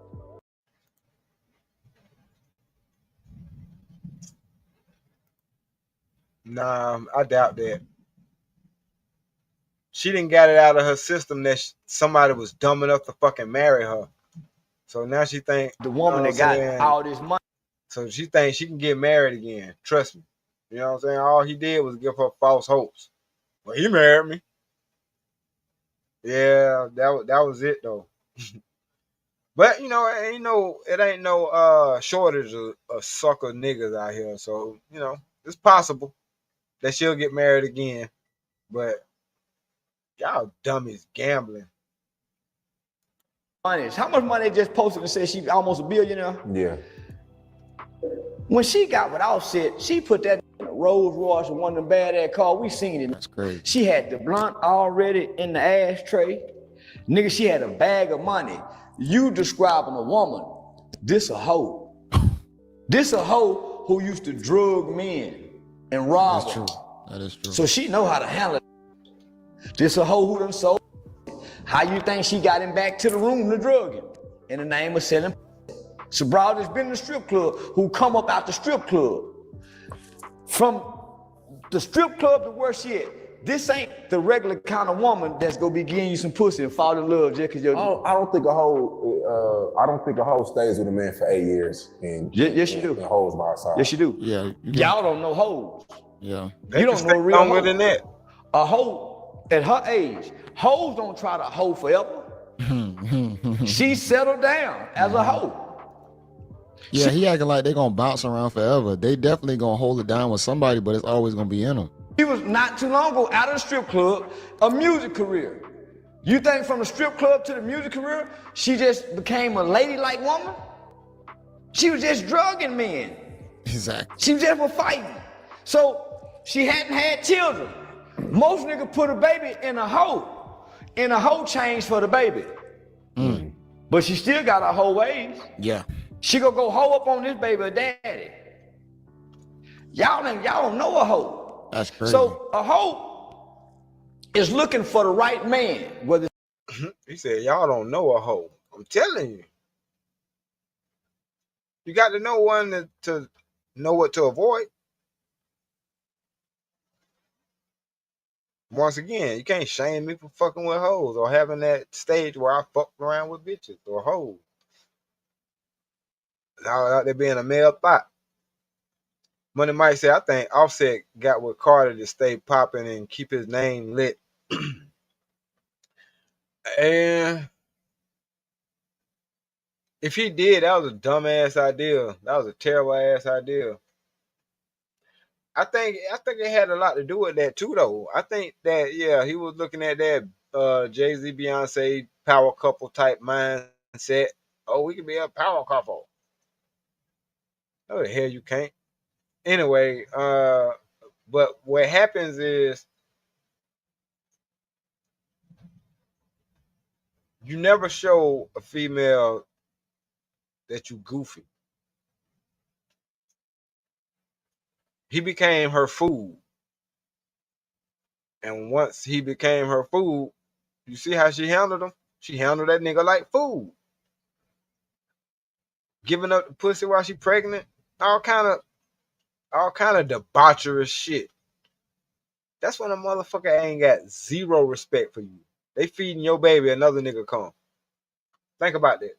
Nah, I doubt that. She didn't get it out of her system that somebody was dumb enough to fucking marry her. So now she think The woman that got all this money. So she thinks she can get married again. Trust me. You know what I'm saying? All he did was give her false hopes. Well, he married me. Yeah, that was it though. But you know, it ain't no shortage of sucker niggas out here. So, you know, it's possible that she'll get married again. But y'all dummies gambling. How much money they just posted and said she's almost a billionaire? Yeah. When she got with Offset, she put that in a Rolls Royce and one of the badass cars. We seen it. That's crazy. She had the blunt already in the ashtray. Nigga, she had a bag of money. You describing a woman. This a hoe. This a hoe who used to drug men and rob That's them. true. That is true. So she know how to handle it. This a hoe who done sold. How you think she got him back to the room to drug him? In the name of selling. So broad has been in the strip club who come up out the strip club. From the strip club to where she at. This ain't the regular kind of woman that's gonna be getting you some pussy and fall in love just cause you're. I don't think a hoe stays with a man for 8 years. And Yes, you do. And hoes by her side. Yes, you do. Yeah. Y'all don't know hoes. Yeah. You don't know real longer hoes. than that. A hoe at her age, hoes don't try to hoe forever. She settled down as a hoe. Yeah, he acting like they gonna bounce around forever. They definitely gonna hold it down with somebody, but it's always gonna be in them. She was not too long ago out of the strip club, a music career. You think from the strip club to the music career, she just became a ladylike woman? She was just drugging men. Exactly. She just was fighting. So she hadn't had children. Most niggas put a baby in a hoe change for the baby. But she still got her hoe ways. Yeah. She gonna go hoe up on this baby daddy. Y'all don't know a hoe. That's crazy. So a hoe is looking for the right man. Whether He said, y'all don't know a hoe. I'm telling you. You got to know one to know what to avoid. Once again, you can't shame me for fucking with hoes or having that stage where I fucked around with bitches or hoes. Out there being a male thought. Money Mike said, I think Offset got with Carter to stay popping and keep his name lit. And if he did, that was a dumbass idea. That was a terrible ass idea. I think it had a lot to do with that too, though. I think that he was looking at that Jay-Z Beyonce power couple type mindset. Oh, we can be a power couple. No, the hell you can't. Anyway, but what happens is you never show a female that you goofy. He became her food. And once he became her food, you see how she handled him? She handled that nigga like food. Giving up the pussy while she pregnant. All kind of debaucherous shit. That's when a motherfucker ain't got zero respect for you. They feeding your baby, another nigga come. Think about that.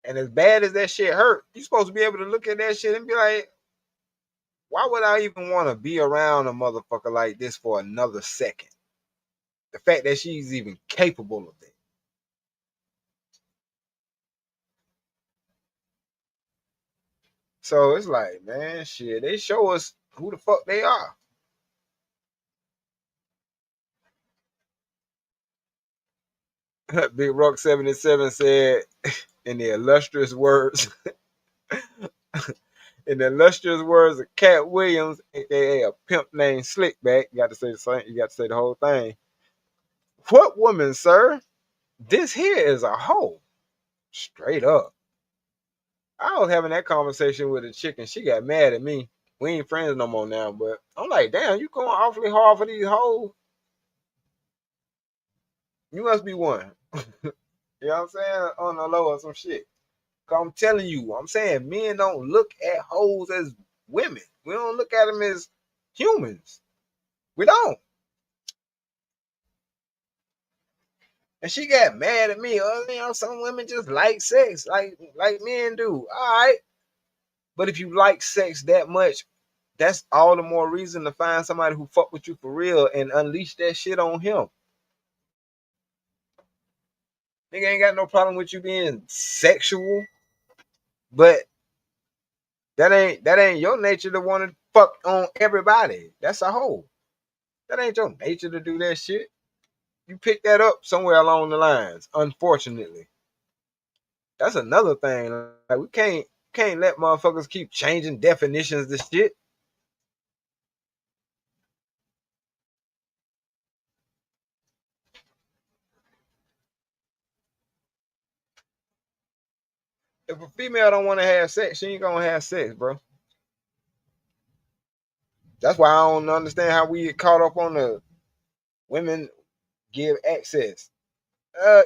And as bad as that shit hurt, you supposed to be able to look at that shit and be like, why would I even want to be around a motherfucker like this for another second? The fact that she's even capable of that. So it's like, man, shit, they show us who the fuck they are. Big Rock 77 said, in the illustrious words of Cat Williams, aka a pimp named Slickback. You got to say the same. You got to say the whole thing. What woman, sir? This here is a hoe. Straight up. I was having that conversation with a chick and she got mad at me. We ain't friends no more now, but I'm like, damn, you going awfully hard for these hoes. You must be one. You know what I'm saying? On the low or some shit. Cause I'm telling you, I'm saying men don't look at hoes as women. We don't look at them as humans. We don't. And she got mad at me. Oh, you know, some women just like sex, like men do. All right. But if you like sex that much, that's all the more reason to find somebody who fuck with you for real and unleash that shit on him. Nigga ain't got no problem with you being sexual, but that ain't your nature to want to fuck on everybody. That's a hoe. That ain't your nature to do that shit. You pick that up somewhere along the lines, unfortunately. That's another thing. Like we can't let motherfuckers keep changing definitions of shit. If a female don't want to have sex, she ain't gonna have sex, bro. That's why I don't understand how we get caught up on the women give access.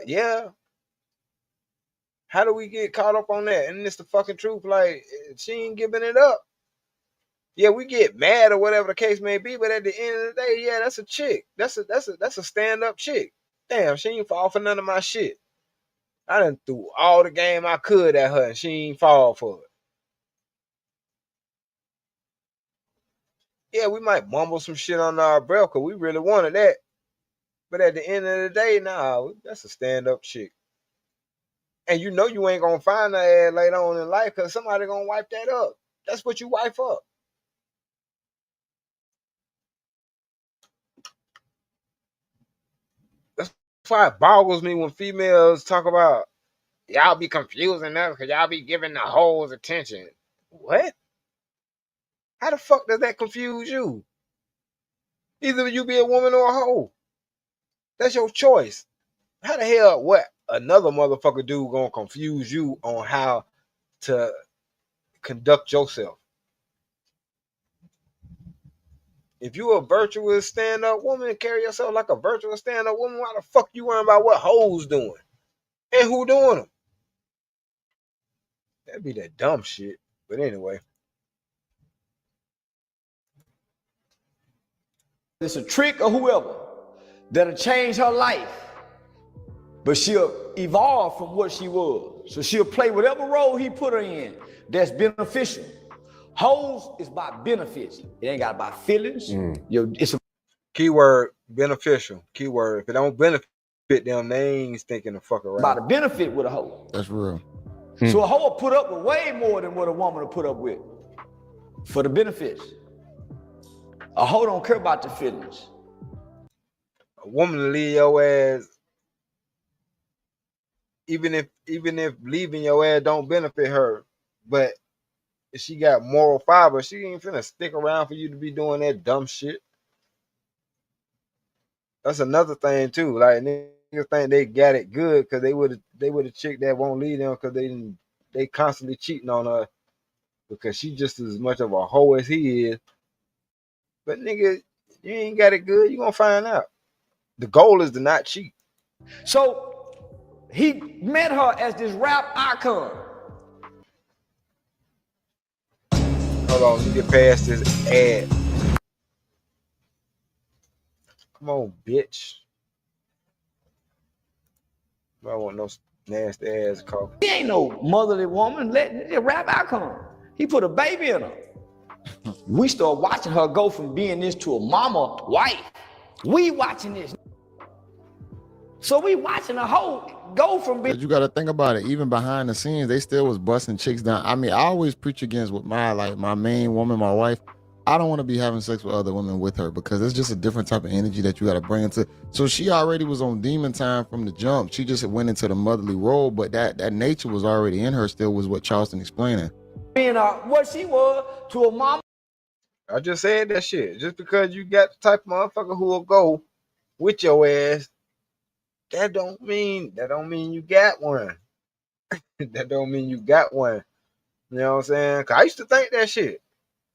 Yeah. How do we get caught up on that? And it's the fucking truth. Like, she ain't giving it up. Yeah, we get mad or whatever the case may be, but at the end of the day, yeah, that's a chick. That's a stand-up chick. Damn, she ain't fall for none of my shit. I done threw all the game I could at her and she ain't fall for it. Yeah, we might mumble some shit on our breath because we really wanted that. But at the end of the day, nah, that's a stand-up chick. And you know you ain't gonna find that ass later on in life because somebody gonna wipe that up. That's what you wipe up. That's why it boggles me when females talk about y'all be confusing us because y'all be giving the hoes attention. What? How the fuck does that confuse you? Either you be a woman or a hoe. That's your choice. How the hell what another motherfucker dude gonna confuse you on how to conduct yourself? If you a virtuous stand-up woman, carry yourself like a virtuous stand-up woman, why the fuck you worrying about what hoes doing? And who doing them? That'd be that dumb shit. But anyway. It's a trick or whoever that'll change her life. But she'll evolve from what she was. So she'll play whatever role he put her in that's beneficial. Hoes is about benefits. It ain't got about feelings. It's a keyword beneficial. Keyword. If it don't benefit them, they ain't thinking to fuck around. about a benefit with a hoe. That's real. So a hoe will put up with way more than what a woman will put up with for the benefits. A hoe don't care about the feelings. A woman to leave your ass, even if leaving your ass don't benefit her, but if she got moral fiber, she ain't finna stick around for you to be doing that dumb shit. That's another thing too. Like niggas think they got it good because they would a chick that won't leave them because they constantly cheating on her because she just as much of a hoe as he is. But nigga, you ain't got it good. You gonna find out. The goal is to not cheat. So he met her as this rap icon. Hold on, let me get past this ad. Come on, bitch. I don't want no nasty ass coffee. He ain't no motherly woman. Let the rap icon. He put a baby in her. We start watching her go from being this to a mama wife. We watching this. So we watching a hoe go from being. But you got to think about it. Even behind the scenes, they still was busting chicks down. I mean, I always preach against with my main woman, my wife. I don't want to be having sex with other women with her because it's just a different type of energy that you got to bring into. So she already was on demon time from the jump. She just went into the motherly role, but that nature was already in her. Still was what Charleston explaining. Being what she was to a mama. I just said that shit. Just because you got the type of motherfucker who will go with your ass, that don't mean you got one. That don't mean you got one. You know what I'm saying? Cause I used to think that shit.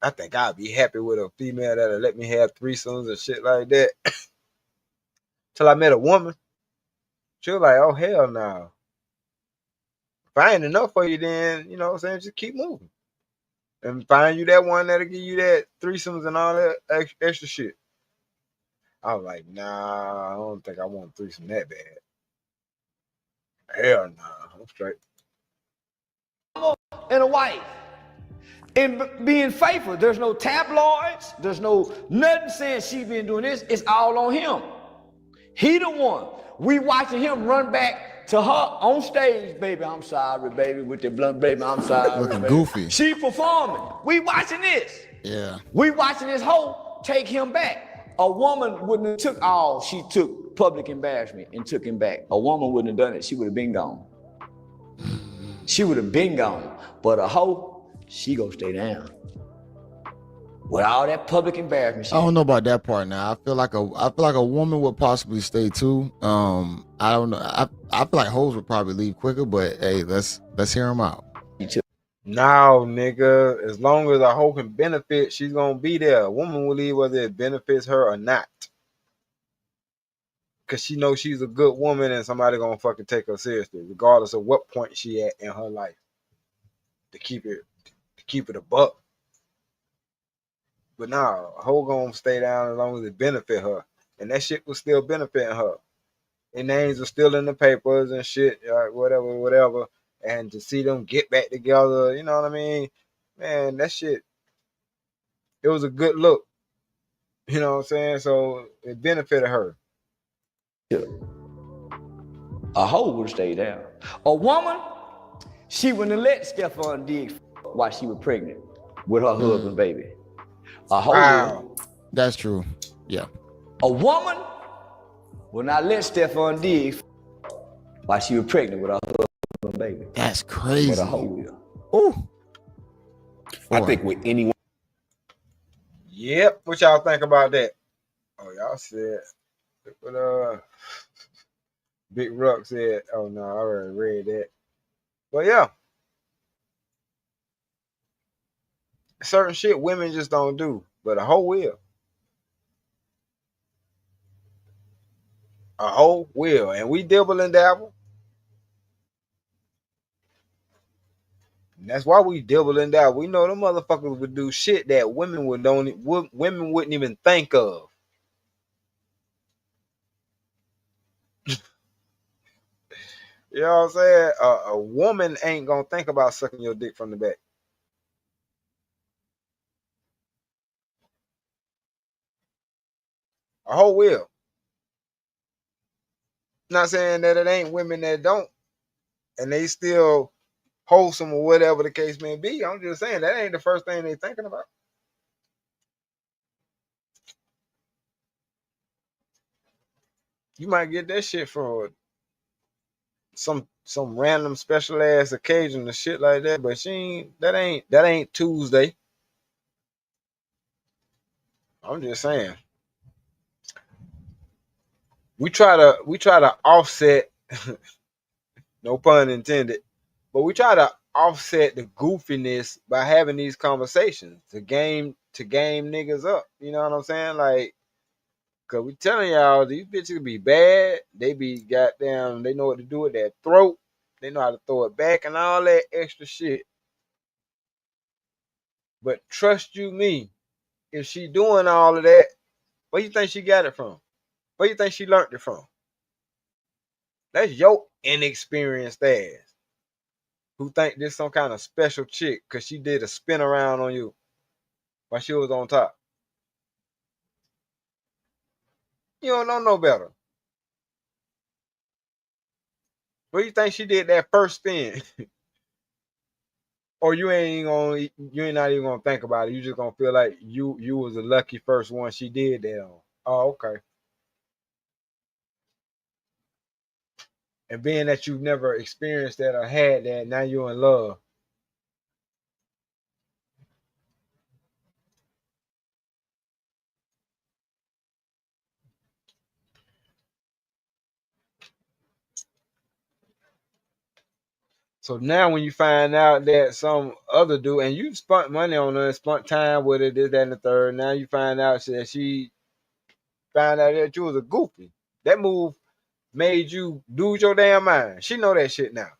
I think I'd be happy with a female that'll let me have threesomes and shit like that. Till I met a woman. She was like, oh hell no. If I ain't enough for you, then you know what I'm saying, just keep moving. And find you that one that'll give you that threesomes and all that extra shit. I was like, nah, I don't think I want a threesome that bad. Hell nah, I'm straight. And a wife. And being faithful. There's no tabloids. There's no nothing saying she been doing this. It's all on him. He the one. We watching him run back to her on stage, baby, I'm sorry, baby, with the blunt, baby, I'm sorry. Looking baby. goofy. She performing. We watching this. Yeah. We watching this hoe take him back. A woman wouldn't have took all she took public embarrassment and took him back. A woman wouldn't have done it. She would have been gone. She would have been gone. But a hoe, she gonna stay down. With all that public embarrassment. I don't know about that part now. I feel like a woman would possibly stay too. I don't know. I feel like hoes would probably leave quicker, but hey, let's hear them out. No, nigga. As long as a hoe can benefit, she's gonna be there. A woman will leave whether it benefits her or not. Cause she knows she's a good woman and somebody gonna fucking take her seriously, regardless of what point she at in her life. To keep it a buck. But nah, a hoe gonna stay down as long as it benefit her. And that shit was still benefiting her. Their names are still in the papers and shit, whatever. And to see them get back together, you know what I mean? Man, that shit, it was a good look. You know what I'm saying? So it benefited her. A hoe would stay down. A woman, she wouldn't have let Stephon Diggs while she was pregnant with her husband, baby. A hoe. Wow. That's true. Yeah. A woman will not let Stephon Diggs while she was pregnant with her husband, baby. That's crazy. But a hoe will. Ooh. I think with anyone. Yep. What y'all think about that? Oh, y'all said what Big Ruck said. Oh no, I already read that. But yeah, certain shit women just don't do, but a hoe will. A hoe will, and we dibble and dabble. And that's why we dibble and dabble. We know them motherfuckers would do shit that women women wouldn't even think of. You know what I'm saying? A woman ain't gonna think about sucking your dick from the back. A hoe will. Not saying that it ain't women that don't, and they still wholesome or whatever the case may be. I'm just saying that ain't the first thing they thinking about. You might get that shit for some random special ass occasion or shit like that, but that ain't Tuesday. I'm just saying. We try to offset, no pun intended, but we try to offset the goofiness by having these conversations to game niggas up. You know what I'm saying? Like, cause we telling y'all these bitches be bad. They be goddamn. They know what to do with their throat. They know how to throw it back and all that extra shit. But trust you me, if she doing all of that, where you think she got it from? Where you think she learned it from? That's your inexperienced ass who think this some kind of special chick because she did a spin around on you while she was on top. You don't know no better. Where you think she did that first spin? Or you ain't not even gonna think about it. You just gonna feel like you was the lucky first one she did that on. Oh, okay. And being that you've never experienced that or had that, now you're in love. So now when you find out that some other dude and you spent money on her, spent time with her, this, that, and the third, now you find out that she found out that you was a goofy. That move made you lose your damn mind. She know that shit now.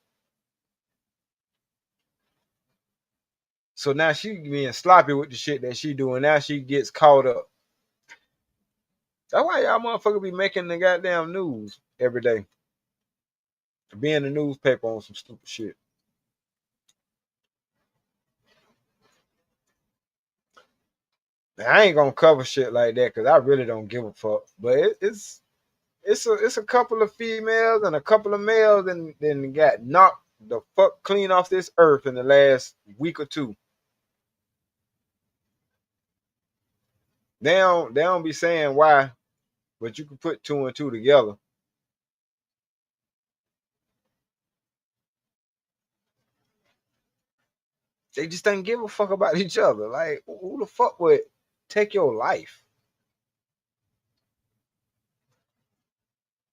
So now she being sloppy with the shit that she doing. Now she gets caught up. That's why y'all motherfuckers be making the goddamn news every day. Be in the newspaper on some stupid shit. Now, I ain't gonna cover shit like that because I really don't give a fuck. But it's a couple of females and a couple of males and then got knocked the fuck clean off this earth in the last week or two. They don't be saying why, but you can put two and two together. They just don't give a fuck about each other. Like, who the fuck would take your life?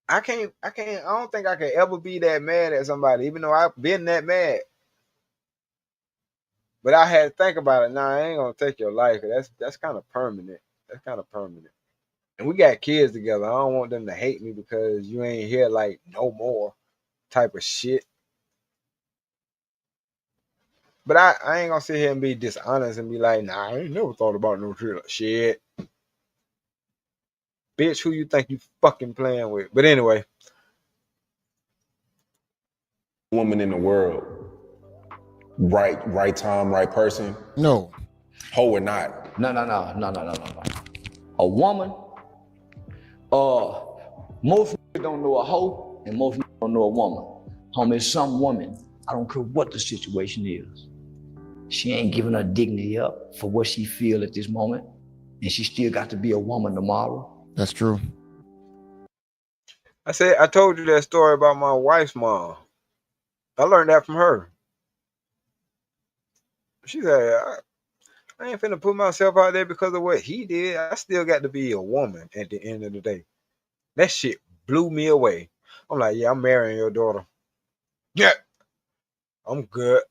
I don't think I could ever be that mad at somebody, even though I've been that mad. But I had to think about it. Nah, I ain't gonna take your life. That's kind of permanent. That's kind of permanent. And we got kids together. I don't want them to hate me because you ain't here like no more type of shit. But I ain't gonna sit here and be dishonest and be like, nah, I ain't never thought about no shit. Bitch, who you think you fucking playing with? But anyway. Woman in the world. Right time, right person. No. Hoe or not. No. A woman, most don't know a hoe and most don't know a woman. Homie, some woman, I don't care what the situation is, she ain't giving her dignity up for what she feel at this moment, and she still got to be a woman tomorrow. That's true. I told you that story about my wife's mom. I learned that from her. She said, I ain't finna put myself out there because of what he did. I still got to be a woman at the end of the day. That shit blew me away. I'm like, yeah, I'm marrying your daughter. Yeah, I'm good.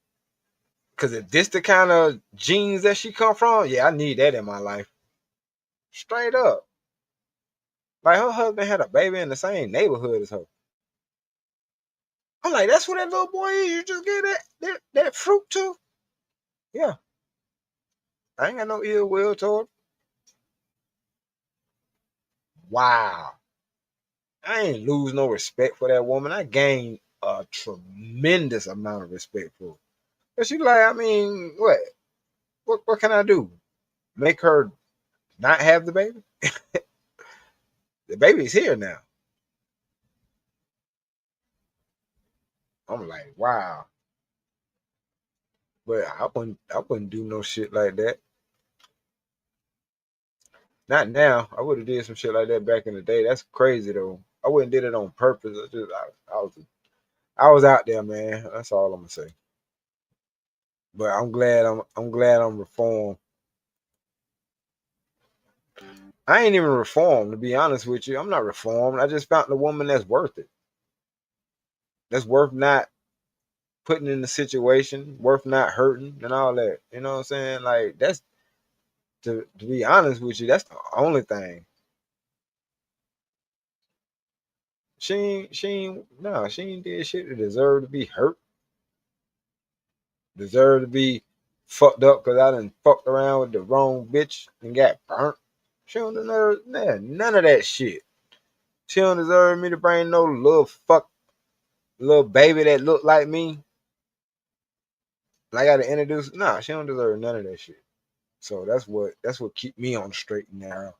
Cause if this the kind of genes that she come from, yeah, I need that in my life. Straight up. Like her husband had a baby in the same neighborhood as her. I'm like, that's what that little boy is. You just get that fruit too. Yeah. I ain't got no ill will toward him. Wow. I ain't lose no respect for that woman. I gained a tremendous amount of respect for her. But she like, I mean, what can I do? Make her not have the baby? The baby's here now. I'm like, wow. But I wouldn't do no shit like that. Not now. I would have did some shit like that back in the day. That's crazy though. I wouldn't did it on purpose. I was out there, man. That's all I'm gonna say. But I'm glad I'm reformed. I ain't even reformed, to be honest with you. I'm not reformed. I just found a woman that's worth it. That's worth not putting in the situation, worth not hurting and all that. You know what I'm saying? Like that's to be honest with you, that's the only thing. She ain't did shit to deserve to be hurt. Deserve to be fucked up because I done fucked around with the wrong bitch and got burnt. She don't deserve none of that shit. She don't deserve me to bring no little baby that look like me. I gotta introduce. Nah, she don't deserve none of that shit. So that's what keep me on the straight and narrow.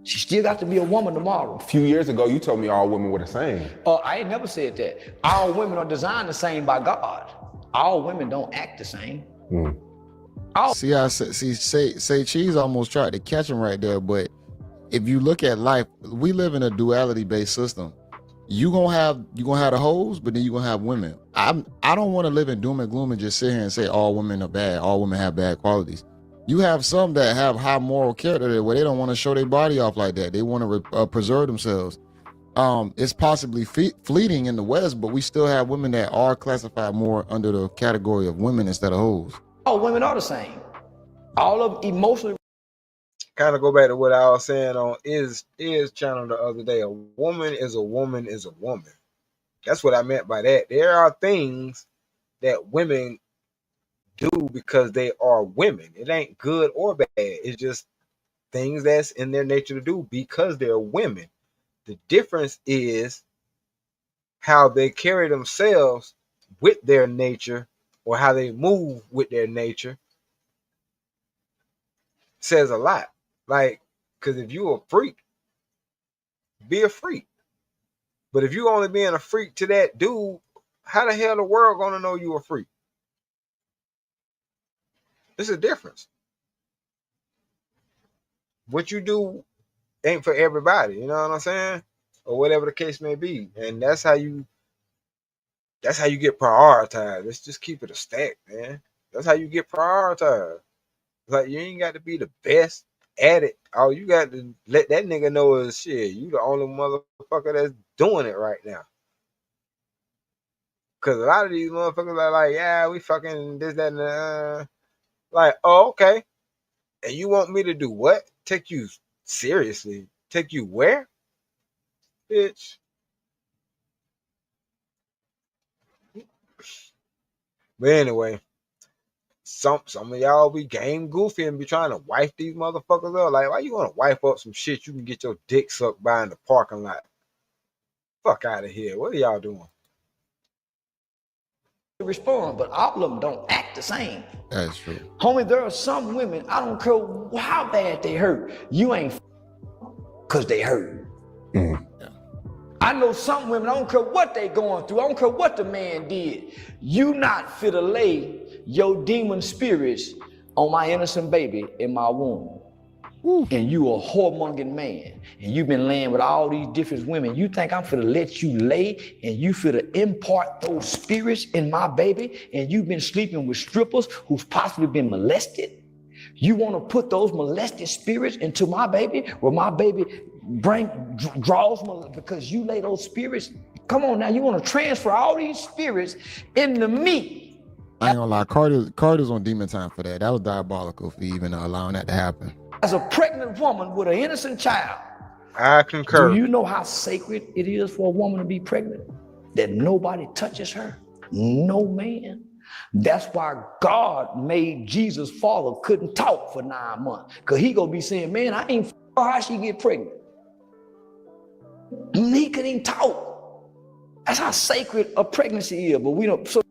She still got to be a woman tomorrow. A few years ago, you told me all women were the same. I ain't never said that. All women are designed the same by God. All women don't act the same. See, I say Cheese almost tried to catch him right there, but if you look at life, we live in a duality based system. You gonna have the hoes, but then you gonna have women. I don't want to live in doom and gloom and just sit here and say all women are bad, all women have bad qualities. You have some that have high moral character where they don't want to show their body off like that. They want to preserve themselves. It's possibly fleeting in the West, but we still have women that are classified more under the category of women instead of hoes. All women are the same. All of them emotionally. Kind of go back to what I was saying on is channel the other day. A woman is a woman is a woman. That's what I meant by that. There are things that women do because they are women. It ain't good or bad. It's just things that's in their nature to do because they're women. The difference is how they carry themselves with their nature or how they move with their nature says a lot. Like, because if you're a freak, be a freak. But if you only being a freak to that dude, how the hell the world gonna know you a freak? There's a difference. What you do ain't for everybody, you know what I'm saying? Or whatever the case may be. And that's how you get prioritized. Let's just keep it a stack, man. That's how you get prioritized. Like, you ain't got to be the best at it. All you got to let that nigga know is shit. You the only motherfucker that's doing it right now. Cause a lot of these motherfuckers are like, yeah, we fucking this, that, and that. Like, oh, okay. And you want me to do what? Take you seriously? Take you where? Bitch. But anyway, some of y'all be game goofy and be trying to wife these motherfuckers up. Like, why you want to wife up some shit you can get your dick sucked by in the parking lot? Fuck out of here. What are y'all doing? Respond, but all of them don't act the same. That's true. Homie, there are some women, I don't care how bad they hurt, you ain't because they hurt. Yeah. I know some women, I don't care what they going through, I don't care what the man did, you not fit to lay your demon spirits on my innocent baby in my womb. and you a whoremongering man, and you've been laying with all these different women, you think I'm finna let you lay and you finna impart those spirits in my baby, and you've been sleeping with strippers who've possibly been molested? You want to put those molested spirits into my baby, where my baby draws because you lay those spirits? Come on now, you want to transfer all these spirits into me? I ain't gonna lie, Carter's on demon time for that. That was diabolical for even allowing that to happen. As a pregnant woman with an innocent child, I concur. do you know how sacred it is for a woman to be pregnant? That nobody touches her, no man. That's why God made Jesus' father couldn't talk for 9 months, because he gonna be saying, man, I ain't how she get pregnant. He couldn't even talk. That's how sacred a pregnancy is. But we don't so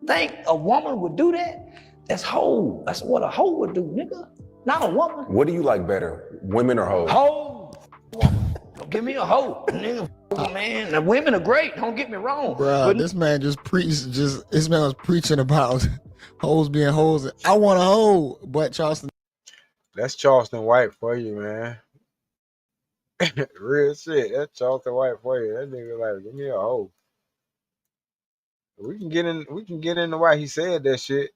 think a woman would do that. That's hoe. That's what a hoe would do, nigga. Not a woman. What do you like better, women or hoes? Hoe. Woman. Don't give me a hoe, nigga. Man, the women are great. Don't get me wrong. Bruh, this man just preached. This man was preaching about hoes being hoes. I want a hoe, but Charleston. That's Charleston White for you, man. Real shit. That's Charleston White for you. That nigga like, give me a hoe. We can get into why he said that shit,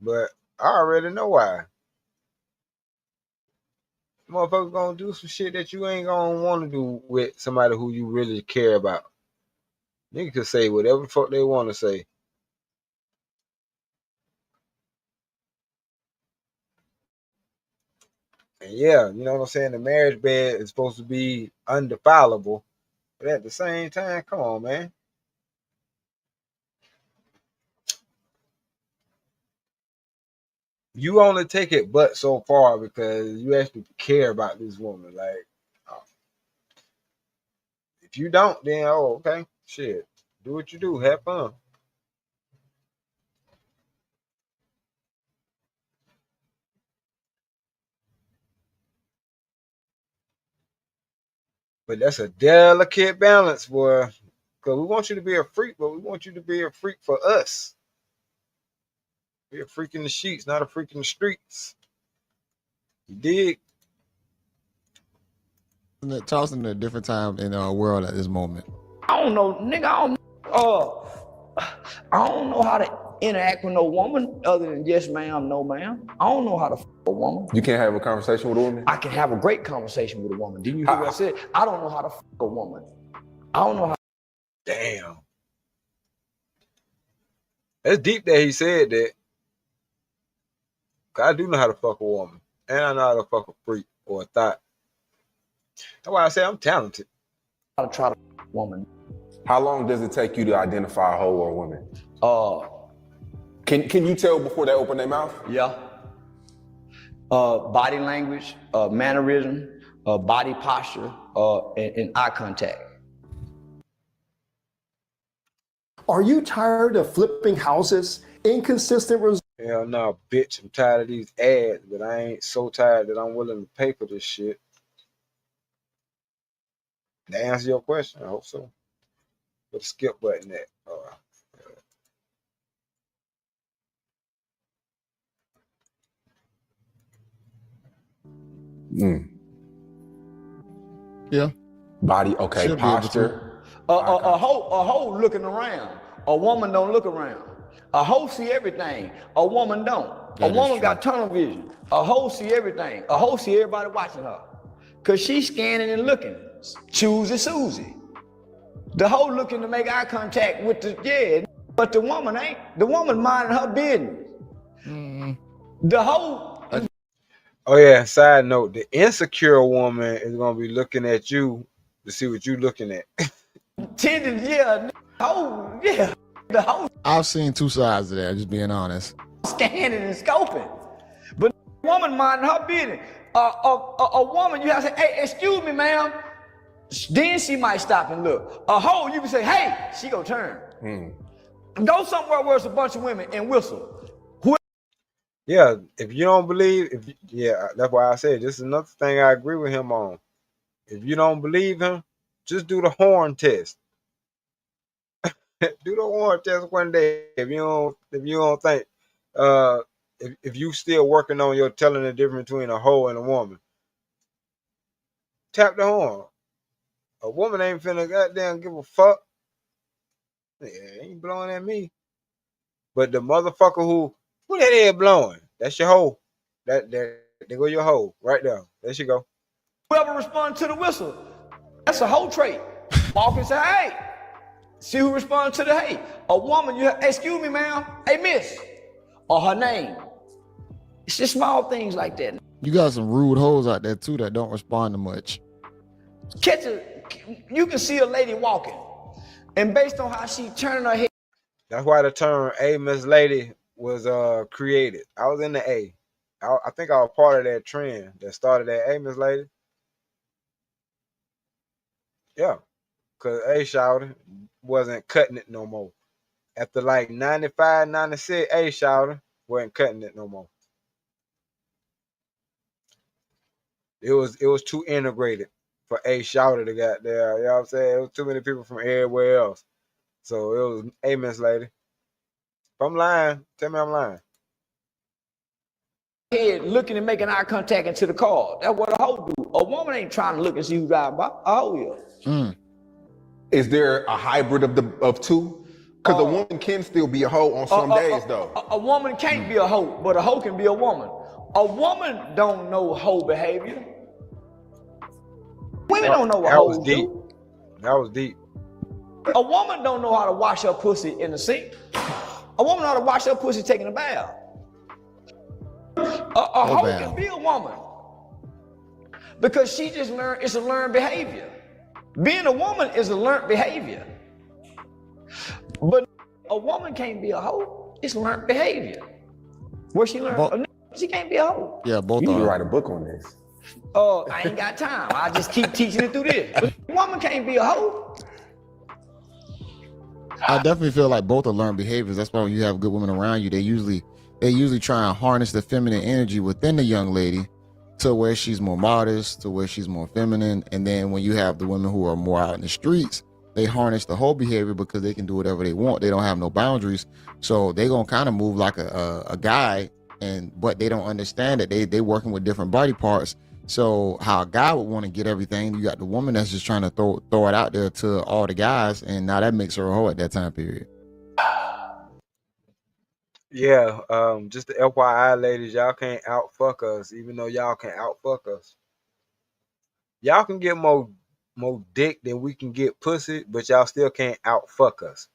but I already know why. Motherfuckers gonna do some shit that you ain't gonna want to do with somebody who you really care about. Nigga could say whatever the fuck they want to say. And yeah, you know what I'm saying? The marriage bed is supposed to be undefilable, but at the same time, come on, man. You only take it but so far because you actually care about this woman. Like, if you don't, then okay, shit, do what you do, have fun. But that's a delicate balance, boy. Because we want you to be a freak, but we want you to be a freak for us. Be a freak in the sheets, not a freak in the streets. You dig? Charleston in a different time in our world at this moment. I don't know, nigga. I don't know how to interact with no woman other than yes, ma'am, no, ma'am. I don't know how to f a woman. You can't have a conversation with a woman? I can have a great conversation with a woman. Didn't you hear what I said? I don't know how to f a woman. I don't know how. Damn. That's deep that he said that. Cause I do know how to fuck a woman. And I know how to fuck a freak or a thought. That's why I say I'm talented. How to try to f a woman. How long does it take you to identify a hoe or a woman? Can you tell before they open their mouth? Yeah. Body language, mannerism, body posture, and eye contact. Are you tired of flipping houses? Inconsistent results? Hell no, bitch. I'm tired of these ads, but I ain't so tired that I'm willing to pay for this shit. That answer your question? I hope so. Put the skip button there. Yeah. Body, okay. Should be Posture. A hoe looking around. A woman don't look around. A hoe see everything. A woman don't. That A woman is got tunnel vision. A hoe see everything. A hoe see everybody watching her. Cause she's scanning and looking. Choosy Susie. The hoe looking to make eye contact with but the woman ain't. The woman minding her business. The hoe. Oh yeah, side note, the insecure woman is gonna be looking at you to see what you looking at. Tending, hoe, the hoe I've seen two sides of that, just being honest. scanning and scoping. But the woman minding her business. A woman, you have to say, hey, excuse me, ma'am. Then she might stop and look. A hoe, you can say, hey, she gonna turn. Go somewhere where there's a bunch of women and whistle. Yeah, if you don't believe, that's why I said this is another thing I agree with him on. If you don't believe him, just do the horn test. Do the horn test one day. If you don't think if you still working on your telling the difference between a hoe and a woman, tap the horn. A woman ain't finna goddamn give a fuck. Yeah, ain't blowing at me. But the motherfucker who that head blowing, that's your hoe. That there go your hoe right there. There she go. Whoever responds to the whistle, that's a hoe trait. Walk and say, hey. See who responds to the hey. A woman, you have, excuse me, ma'am. Hey, miss. Or her name. It's just small things like that. You got some rude hoes out there too that don't respond to much. You can see a lady walking, and based on how she turning her head. That's why the term "A Miss Lady" was created. I was in the A. I think I was part of that trend that started that "A Miss Lady." Yeah, cause A Shouter wasn't cutting it no more. After like 95, 96, A Shouter wasn't cutting it no more. It was too integrated for A Shouter to get there. You know what I'm saying? It was too many people from everywhere else. So it was A Miss Lady. If I'm lying, tell me I'm lying. Head looking and making eye contact into the car. That's what a hoe do. A woman ain't trying to look and see who's driving by. A hoe is. Is there a hybrid of two? Because a woman can still be a hoe on some days, though. A woman can't be a hoe, but a hoe can be a woman. A woman don't know hoe behavior. Women don't know what hoes do. That was deep. A woman don't know how to wash her pussy in the sink. A woman know how to wash her pussy taking a bath. A hoe can be a woman because she just learned. It's a learned behavior. Being a woman is a learned behavior. But a woman can't be a hoe. It's learned behavior. Where she learned, she can't be a hoe. Yeah, both You are. need to write a book on this. I ain't got time. I just keep teaching it through this. But a woman can't be a hoe. I definitely feel like both are learned behaviors. That's why when you have good women around you, they usually try and harness the feminine energy within the young lady to where she's more modest, to where she's more feminine. And then when you have the women who are more out in the streets, they harness the whole behavior because they can do whatever they want. They don't have no boundaries. So they gonna kind of move like a guy, but they don't understand that they working with different body parts. So how a guy would want to get everything, you got the woman that's just trying to throw it out there to all the guys, and now that makes her a hoe at that time period. Yeah, just the FYI, ladies, y'all can't out fuck us, even though y'all can out fuck us. Y'all can get more dick than we can get pussy, but y'all still can't out fuck us.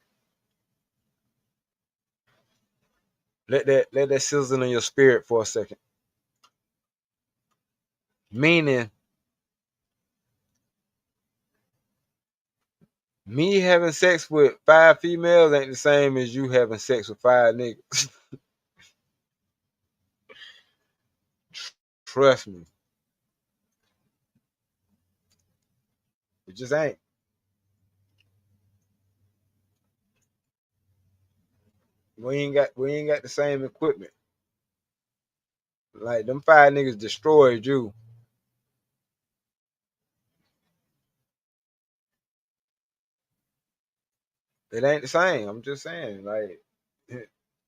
Let that sizzle in your spirit for a second. Meaning, me having sex with 5 females ain't the same as you having sex with 5 niggas. Trust me. It just ain't. We ain't got the same equipment. Like them 5 niggas destroyed you. It ain't the same. I'm just saying, like,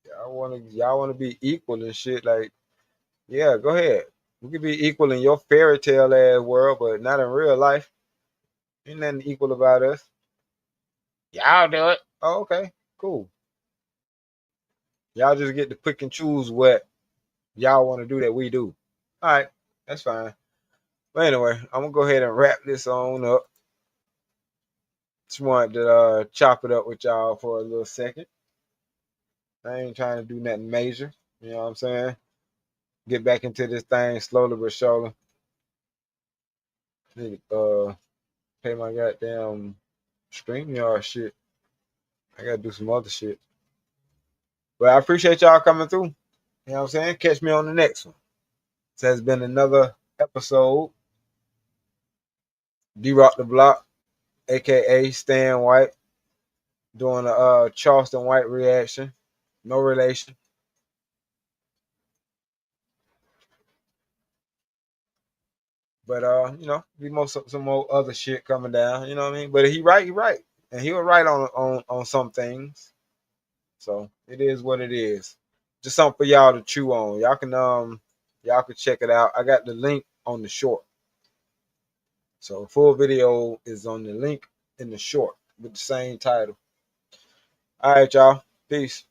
y'all wanna be equal and shit. Like, yeah, go ahead. We could be equal in your fairy tale ass world, but not in real life. Ain't nothing equal about us. Y'all do it. Oh, okay, cool. Y'all just get to pick and choose what y'all want to do that we do. All right, that's fine. But anyway, I'm gonna go ahead and wrap this on up. Just wanted to chop it up with y'all for a little second. I ain't trying to do nothing major. You know what I'm saying? Get back into this thing slowly but surely. Need to pay my goddamn StreamYard shit. I gotta do some other shit. But I appreciate y'all coming through. You know what I'm saying? Catch me on the next one. This has been another episode. D-Rock the Block, aka Stan White, doing a Charleston White reaction. No relation. But you know, be some more other shit coming down. You know what I mean? But he right, and he was right on some things. So it is what it is. just something for y'all to chew on. Y'all can check it out. I got the link on the short. So full video is on the link in the short with the same title. All right, y'all. Peace.